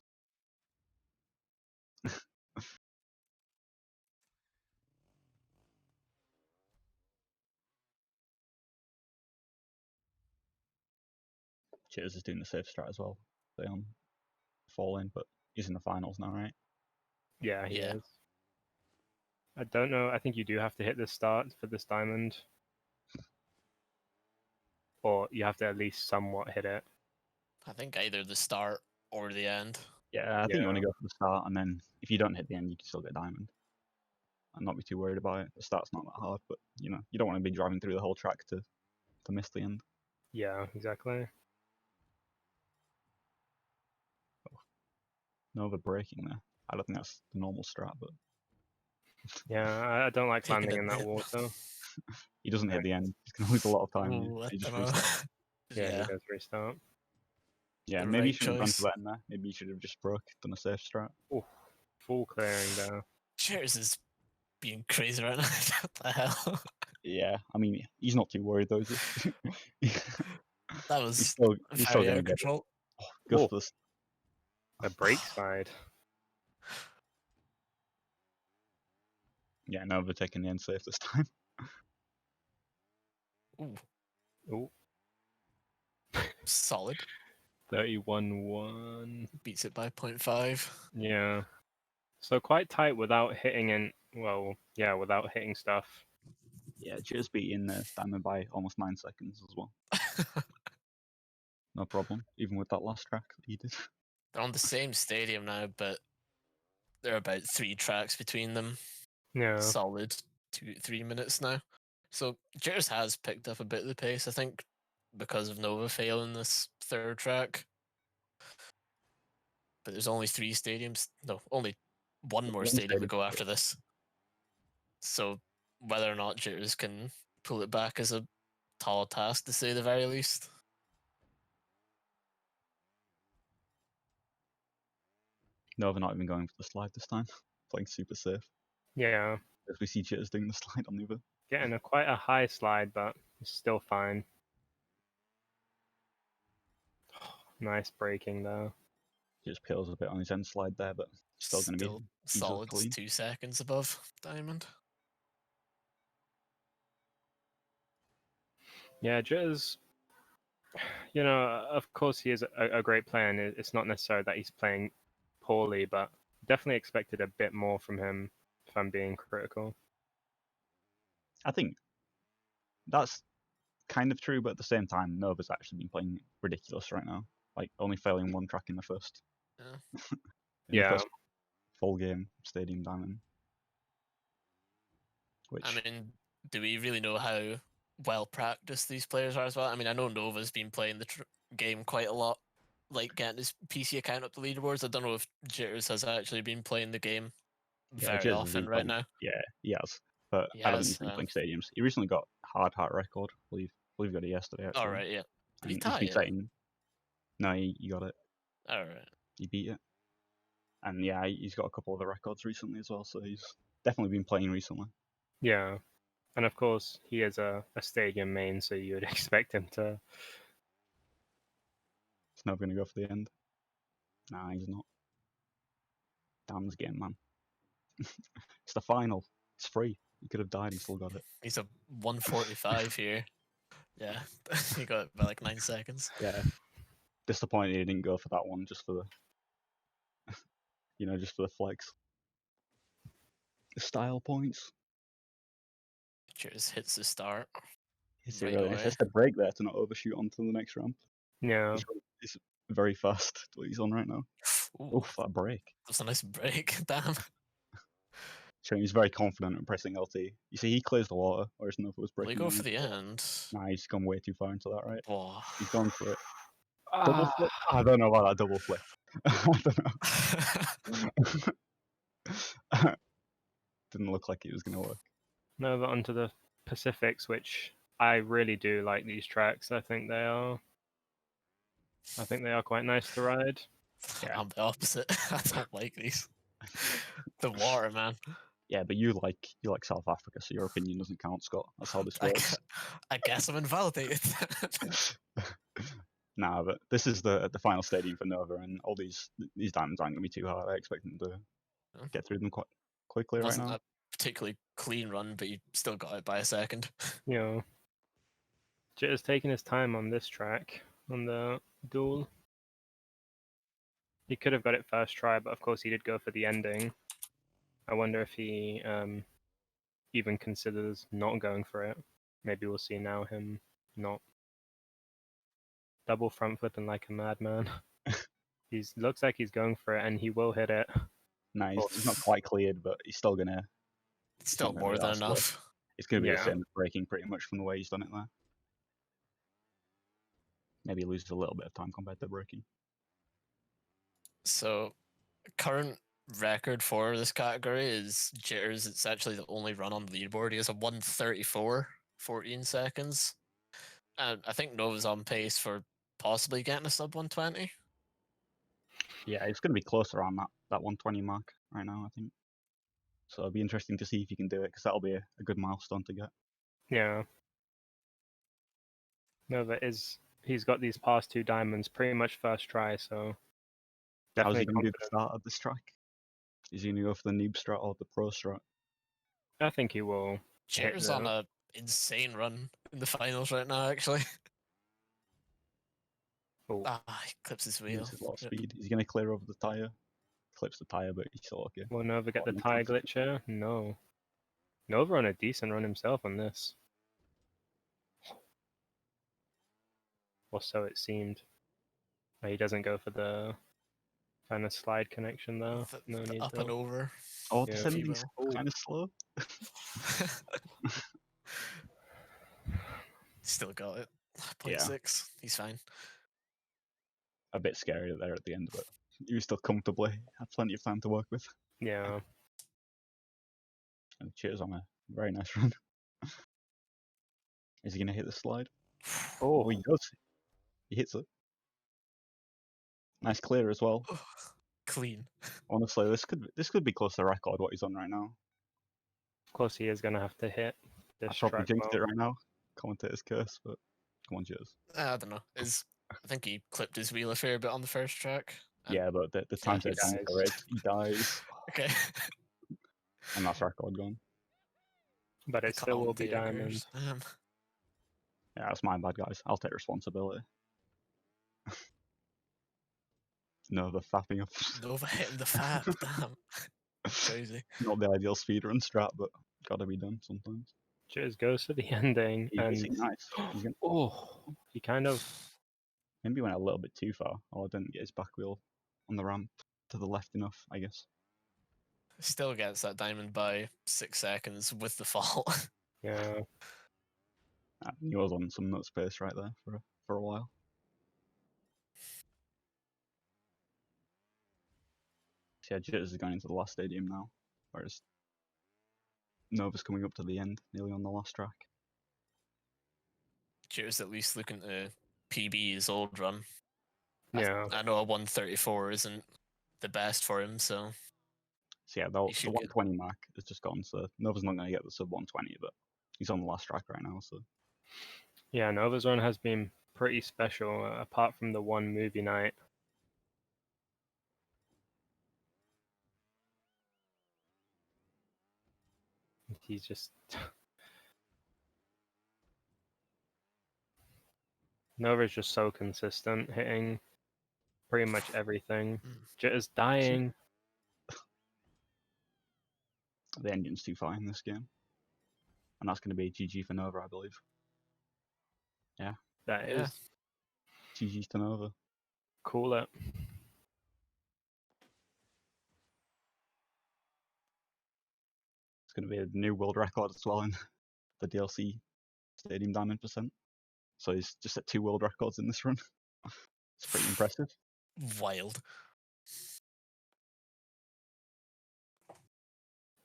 Jitterz is doing the safe strat as well. They fall in, but he's in the finals now, right? Yeah, he Yeah. is. I don't know. I think you do have to hit the start for this diamond. Or you have to at least somewhat hit it. I think either the start or the end. Yeah, I think you want to Yeah. go for the start, and then if you don't hit the end, you can still get diamond. And not be too worried about it. The start's not that hard, but you know, you don't want to be driving through the whole track to miss the end. Yeah, exactly. Nova braking there. I don't think that's the normal strat, but Yeah, I don't like Taking landing a in that dip. water. he doesn't hit the end, he's going to lose a lot of time. Here. Ooh, I He just don't know. restarts. Yeah, he does restart. Yeah, The maybe he right shouldn't have gone for choice. that in there. Maybe he should have just broke, done a safe strat. Oh, full clearing there. Jitterz is being crazy right now. What the hell? Yeah, I mean, he's not too worried though, is he? That was he's still very out going to of get it. control. Go Oh, for this. a break side. Yeah, no, we're taking the end safe this time. Ooh, Oh, solid. 31-1. Beats it by 0.5. Yeah. So quite tight without hitting in. Well, yeah, without hitting stuff. Yeah, just beating Diamond by almost 9 seconds as well. No problem, even with that last track that he did. They're on the same stadium now, but there are about 3 tracks between them. Yeah. Solid 2-3 minutes now. So Jitterz has picked up a bit of the pace, I think, because of Nova failing this third track. But there's only 3 stadiums. No, only one more stadium to go after this. So whether or not Jitterz can pull it back is a tall task, to say the very least. No, they're not even going for the slide this time. Playing super safe. Yeah. As we see Jitterz doing the slide on the other. Getting quite a high slide, but it's still fine. Nice braking there. He just peels a bit on his end slide there, but still going to be easily solid clean. 2 seconds above Diamond. Yeah, Jitterz, you know, of course he is a great player, and it's not necessarily that he's playing poorly, but definitely expected a bit more from him, if I'm being critical. I think that's kind of true, but at the same time, Nova's actually been playing ridiculous right now. Like, only failing 1 track in the first. Yeah. The first full game Stadium Diamond. Which, I mean, do we really know how well practiced these players are as well? I mean, I know Nova's been playing the game quite a lot, like getting his PC account up the leaderboards. I don't know if Jitterz has actually been playing the game yeah, very Jitterz has often been right playing. now. Yeah, he has. But He I don't think has. he's been playing Stadiums. He recently got hard hat record. I believe he got it yesterday, actually. All right, yeah. Did he And tie he's been it? setting. No, he got it. All right. He beat it. And yeah, he's got a couple of the records recently as well, so he's definitely been playing recently. Yeah. And of course, he is a stadium main, so you would expect him to. He's never going to go for the end. Nah, he's not. Damn this game, man. It's the final. It's free. He could have died, he still got it. He's a 145 here. Yeah, he got it by like 9 seconds. Yeah. Disappointed he didn't go for that one just for the, just for the flex. The style points. Jitterz hits the start. It's Right really nice. away. It's the break there to not overshoot onto the next ramp. Yeah. It's very fast what he's on right now. Ooh, Oof, that break. that's a nice break. Damn. Showing he's very confident in pressing LT. You see, he clears the water, whereas Nova was Will he breaking. go for the end? Nah, he's gone way too far into that, right? Whoa. He's gone for it. Double flip? I don't know about that double flip. I don't know. Didn't look like it was going to work. Over onto the Pacifics, which I really do like these tracks. I think they are quite nice to ride. Yeah. I'm the opposite. I don't like these. The water, man. Yeah, but you like South Africa, so your opinion doesn't count, Scott. That's how this works. I guess I'm invalidated. Nah, but this is the final stadium for Nova, and all these diamonds aren't going to be too hard. I expect them to get through them quite quickly right now. Wasn't a particularly clean run, but he still got it by a second. You know, Jitterz taking his time on this track, on the Duel. He could have got it first try, but of course he did go for the ending. I wonder if he even considers not going for it. Maybe we'll see now him not. Double front flipping like a madman. Looks like he's going for it, and he will hit it. Nah, he's not quite cleared, but he's still gonna. Still more than enough. It's gonna be the Yeah. same as breaking pretty much from the way he's done it there. Maybe he loses a little bit of time compared to breaking. So, current record for this category is Jitterz. It's actually the only run on the leaderboard. He has a 1:34, 14 seconds. And I think Nova's on pace for possibly getting a sub 120. Yeah, it's going to be close around that 120 mark right now, I think. So it'll be interesting to see if he can do it, because that'll be a good milestone to get. Yeah. Nova he's got these past 2 diamonds pretty much first try, so How's he definitely going to do the confident. start of this track? Is he going to go for the noob strat or the pro strat? I think he will hit Jitterz on the... a insane run in the finals right now, actually. Oh, He clips his He wheel. uses a lot of Rip. speed. He's going to clear over the tyre. Clips the tyre, but he's still okay. will Nova get Oh, the no tire conflict. glitch here? No. Nova on a decent run himself on this. Or so it seemed. He doesn't go for the kind of slide connection there. No The need up though. and over. Oh, Yeah. descending's Oh. kind of slow. Still got it. 0.6. Yeah. He's fine. A bit scary there at the end, but he was still comfortably. Had plenty of time to work with. Yeah. And cheers on a very nice run. Is he going to hit the slide? Oh, Oh, he does. He hits it. Nice clear as well. Clean. Honestly, this could be close to record what he's on right now. of course he is gonna have to hit this I probably track jinxed it mode. right now. Commentator's curse, but come on, cheers. I don't know. I think he clipped his wheel a fair bit on the first track. and- Yeah, but the yeah, time he set dies. correct. He dies, Okay. and that's record gone. But it still will be Commentator diamond. curse. Yeah, that's my bad, guys. I'll take responsibility. No, the fapping up. Nova hitting the fat. Damn. Crazy. Not the ideal speedrun strat, but gotta be done sometimes. Jitterz goes for the ending He's and missing nice. He's gonna, oh, he kind of maybe went a little bit too far, or didn't get his back wheel on the ramp to the left enough, I guess. Still gets that diamond by 6 seconds with the fault. yeah. He was on some nuts pace right there for a while. So yeah, Jitterz is going into the last stadium now, whereas Nova's coming up to the end, nearly on the last track. Cheers, at least looking to PB his old run. Yeah. I know a 134 isn't the best for him, so So yeah, the He should get- 120 mark has just gone, so Nova's not going to get the sub 120, but he's on the last track right now, so Yeah, Nova's run has been pretty special, apart from the one movie night. He's just Nova's just so consistent, hitting pretty much everything. Jitterz dying. the engine's too far in this game. And that's going to be GG for Nova, I believe. That Yeah. is GG to Nova. cool. It. It's going to be a new world record as well in the DLC Stadium Diamond percent. So he's just at 2 world records in this run. It's pretty impressive. wild.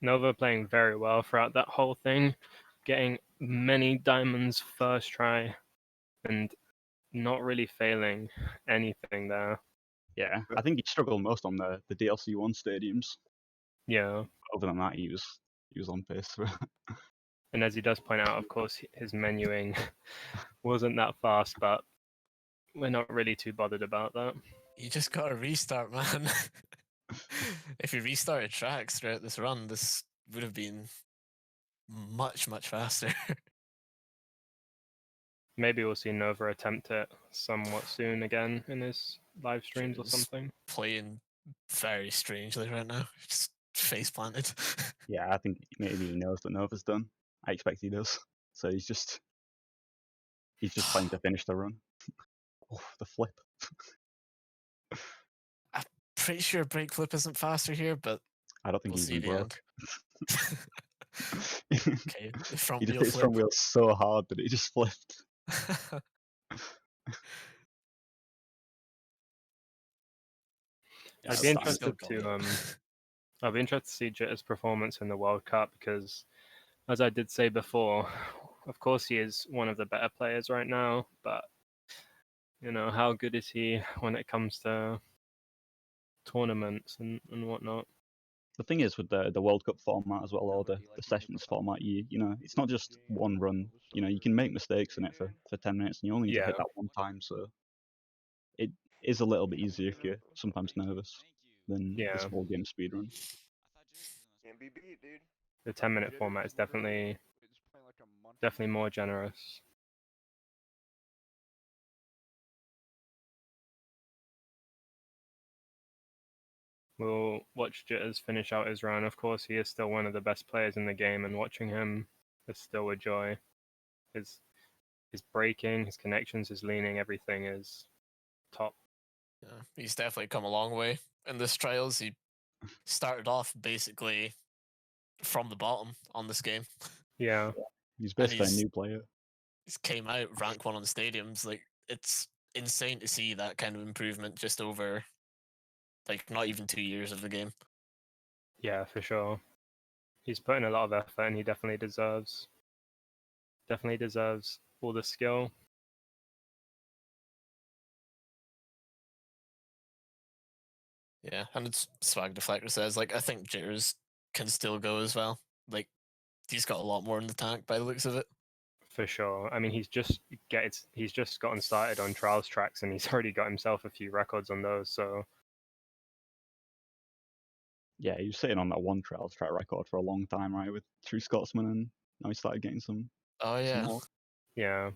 Nova playing very well throughout that whole thing, getting many diamonds first try, and not really failing anything there. Yeah, I think he struggled most on the DLC 1 stadiums. Yeah. Other than that, he was on pace. And as he does point out, of course, his menuing wasn't that fast, but we're not really too bothered about that. You just got to restart, man. If you restarted tracks throughout this run, this would have been much, much faster. Maybe we'll see Nova attempt it somewhat soon again in his live streams or Just something. Playing very strangely right now. Just face planted. Yeah, I think maybe he knows that Nova's done. I expect he does. So he's just playing to finish the run. Oh, the flip. Pretty sure brake flip isn't faster here, but I don't think we'll he's see even the broke. end. Okay, the front He just wheel hit his front flip. wheel so hard that it just flipped. I'd Yeah, be that's interested Still to got it. I'll be interested to see Jitter's performance in the World Cup because, as I did say before, of course he is one of the better players right now, but how good is he when it comes to tournaments and whatnot? The thing is with the World Cup format as well, or the sessions format, it's not just one run. You can make mistakes in it for 10 minutes, and you only need to hit that one time. So it is a little bit easier if you're sometimes nervous than this full game speedrun. Can't be beat, dude. The 10-minute format is definitely more generous. We'll watch Jitterz finish out his run. Of course, he is still one of the best players in the game, and watching him is still a joy. His braking, his connections, his leaning, everything is top. Yeah, he's definitely come a long way in this trials. He started off basically from the bottom on this game. Yeah. He's basically a new player. He's came out rank 1 on the stadiums. Like, it's insane to see that kind of improvement just over, like, not even 2 years of the game. Yeah, for sure. He's put in a lot of effort, and he definitely deserves all the skill. Yeah, and it's Swag Deflector says, like, I think Jitterz can still go as well. Like, he's got a lot more in the tank by the looks of it. For sure. I mean, he's just gotten started on trials tracks, and he's already got himself a few records on those. So yeah, he was sitting on that one trials track record for a long time, right, with True Scotsman, and now he started getting some. Oh yeah, more. Yeah.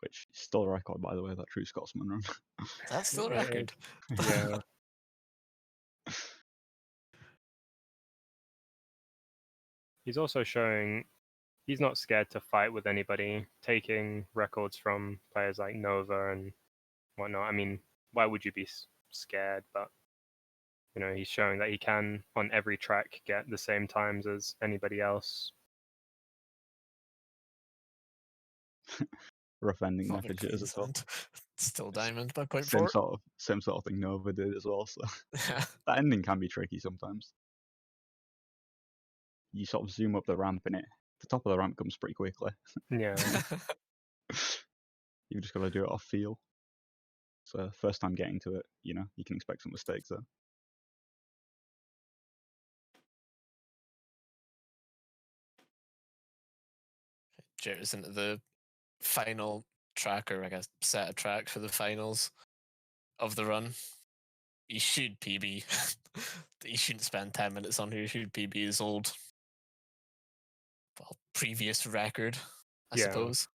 Which is still a record, by the way, that True Scotsman run. That's still a record. Yeah. He's also showing he's not scared to fight with anybody, taking records from players like Nova and whatnot. I mean, why would you be scared? But he's showing that he can on every track get the same times as anybody else. Rough ending there for Jitterz as well. Still diamond by point Same 4. same sort of thing Nova did as well. So that ending can be tricky sometimes. You sort of zoom up the ramp, and the top of the ramp comes pretty quickly. Yeah. You've just got to do it off feel. So first time getting to it, you can expect some mistakes there. Jitterz into the final track, or I guess set of tracks for the finals of the run. He should PB. He shouldn't spend 10 minutes on here. He should PB his old, previous record, I suppose.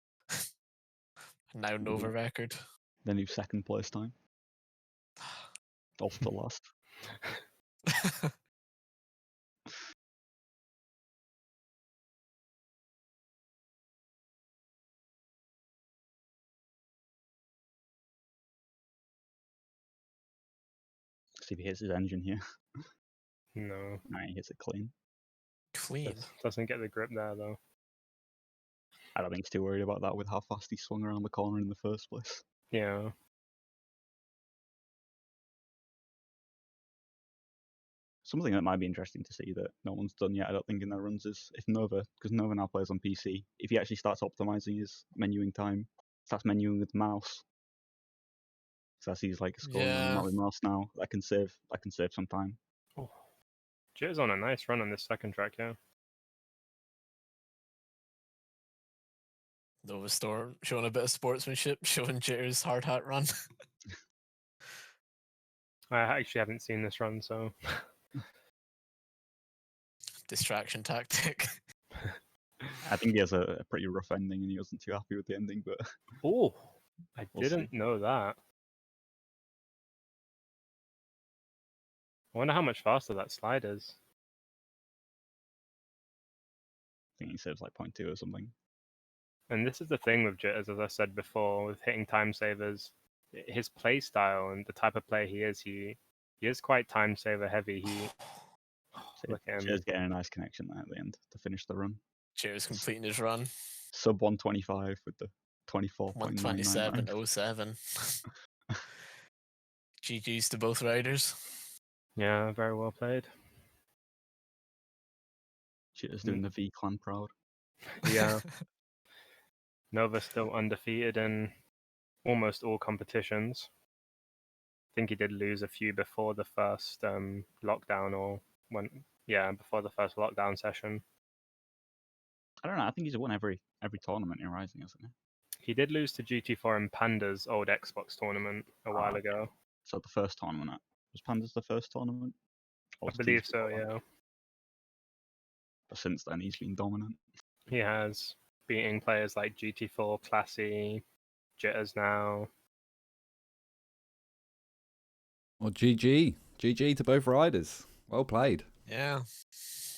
Now Nova record. The new second place time. Also the last. See if he hits his engine here. No. Nah, he hits it clean. Clean. Doesn't get the grip there though. I don't think he's too worried about that with how fast he swung around the corner in the first place. Yeah. Something that might be interesting to see that no one's done yet, I don't think, in their runs is if Nova, because Nova now plays on PC, if he actually starts optimizing his menuing time, starts menuing with mouse. So I see he's like scoring on the map with mouse now. That can save some time. Oh. Jitterz on a nice run on this second track, yeah. Novastxr showing a bit of sportsmanship, showing Jitterz hard hat run. I actually haven't seen this run, so Distraction tactic. I think he has a pretty rough ending, and he wasn't too happy with the ending. But I We'll didn't see. know that. I wonder how much faster that slide is. I think he saves like 0.2 or something. And this is the thing with Jitterz, as I said before, with hitting time savers. His play style and the type of player he is quite time saver heavy. Look at him. Jitterz getting a nice connection there at the end to finish the run. Jitterz completing his run. Sub 125 with the 24.99. 127.07. GG's to both riders. Yeah, very well played. Jitterz doing the V clan proud. Yeah. Nova still undefeated in almost all competitions. I think he did lose a few before the first lockdown, or before the first lockdown session. I don't know. I think he's won every tournament in Rising, hasn't he? He did lose to GT4 in Panda's old Xbox tournament a while ago. So the first tournament was Panda's the first tournament. Or I was believe T's so, before that? yeah. But since then, he's been dominant. He has, beating players like GT4, Classy, Jitterz now. Well, GG to both riders. Well played. Yeah.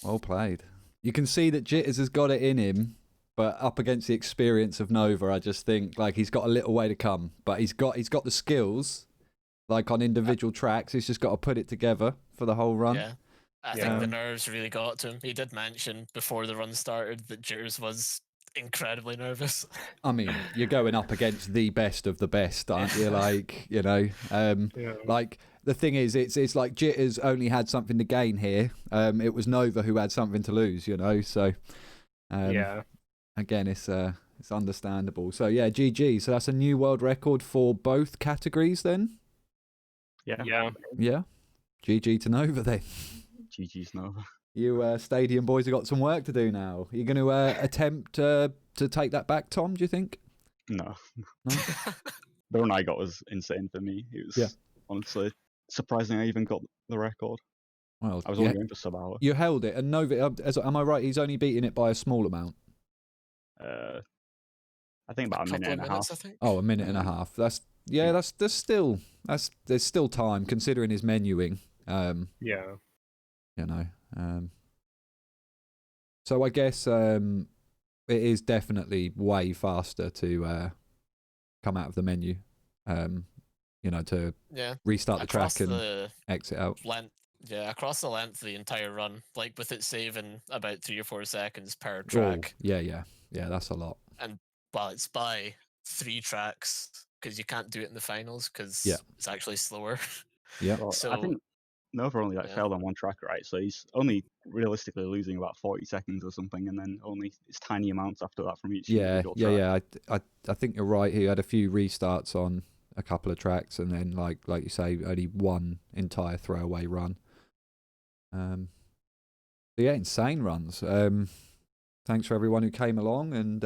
Well played. You can see that Jitterz has got it in him, but up against the experience of Nova, I just think like he's got a little way to come. But he's got the skills, like on individual tracks. He's just got to put it together for the whole run. Yeah. I think the nerves really got to him. He did mention before the run started that Jitterz was incredibly nervous. I mean, you're going up against the best of the best, aren't you? Like, you know, like the thing is, it's like Jitterz only had something to gain here. It was Nova who had something to lose, you know. So, again, it's understandable. So yeah, GG. So that's a new world record for both categories then. Yeah. GG to Nova then. GG's Nova. You Stadium boys have got some work to do now. Are you going to attempt to take that back, Tom, do you think? No. The run I got was insane for me. It was honestly surprising I even got the record. Well, I was only going for sub-hour. You held it, and Nova, am I right, he's only beating it by a small amount? I think about a minute and a half. I think. Oh, a minute and a half. There's still time considering his menuing. You know. So I guess it is definitely way faster to come out of the menu. You know, to restart the track and exit out. Across the length of the entire run, like with it saving about 3 or 4 seconds per track. Oh, yeah, that's a lot. And it's by 3 tracks because you can't do it in the finals because it's actually slower. Yeah. Well, So I think Nova only failed on one track, right? So he's only realistically losing about 40 seconds or something, and then only it's tiny amounts after that from each individual track. I think you're right. He had a few restarts on a couple of tracks, and then like you say, only one entire throwaway run. Insane runs. Thanks for everyone who came along, and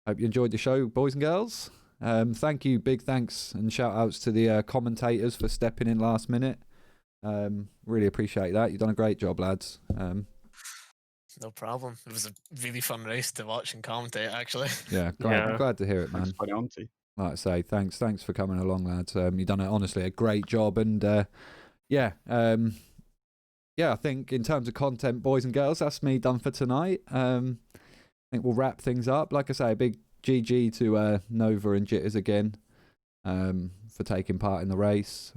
hope you enjoyed the show, boys and girls. Thank you, big thanks and shout outs to the commentators for stepping in last minute. Really appreciate that. You've done a great job, lads. No problem. It was a really fun race to watch and commentate, actually. Yeah, glad to hear it, man. Like I say, thanks for coming along, lads. You've done honestly a great job, and I think in terms of content, boys and girls, that's me done for tonight. I think we'll wrap things up. Like I say, a big GG to Nova and Jitterz again for taking part in the race.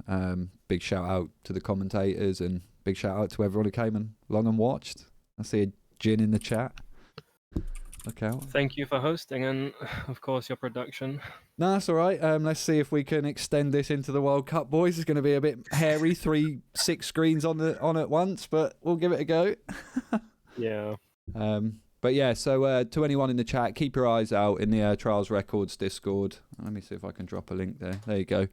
Big shout out to the commentators, and big shout out to everyone who came along and watched. I see a Jin in the chat. Look out. Thank you for hosting and, of course, your production. No, that's all right. Let's see if we can extend this into the World Cup, boys. It's going to be a bit hairy, 6 screens on at once, but we'll give it a go. Yeah. But yeah, so to anyone in the chat, keep your eyes out in the Trials Records Discord. Let me see if I can drop a link there. There you go.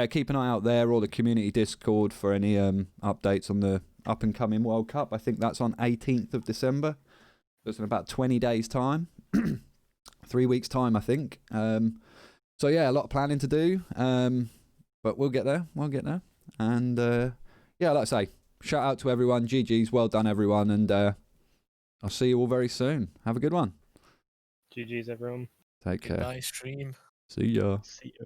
Keep an eye out there, or the community Discord for any updates on the up-and-coming World Cup. I think that's on 18th of December. It's in about 20 days' time. 3 weeks' time, I think. So yeah, a lot of planning to do. But we'll get there. And like I say, shout out to everyone. GG's, well done, everyone. And I'll see you all very soon. Have a good one. GG's, everyone. Take care. Goodbye, stream. See ya. See ya.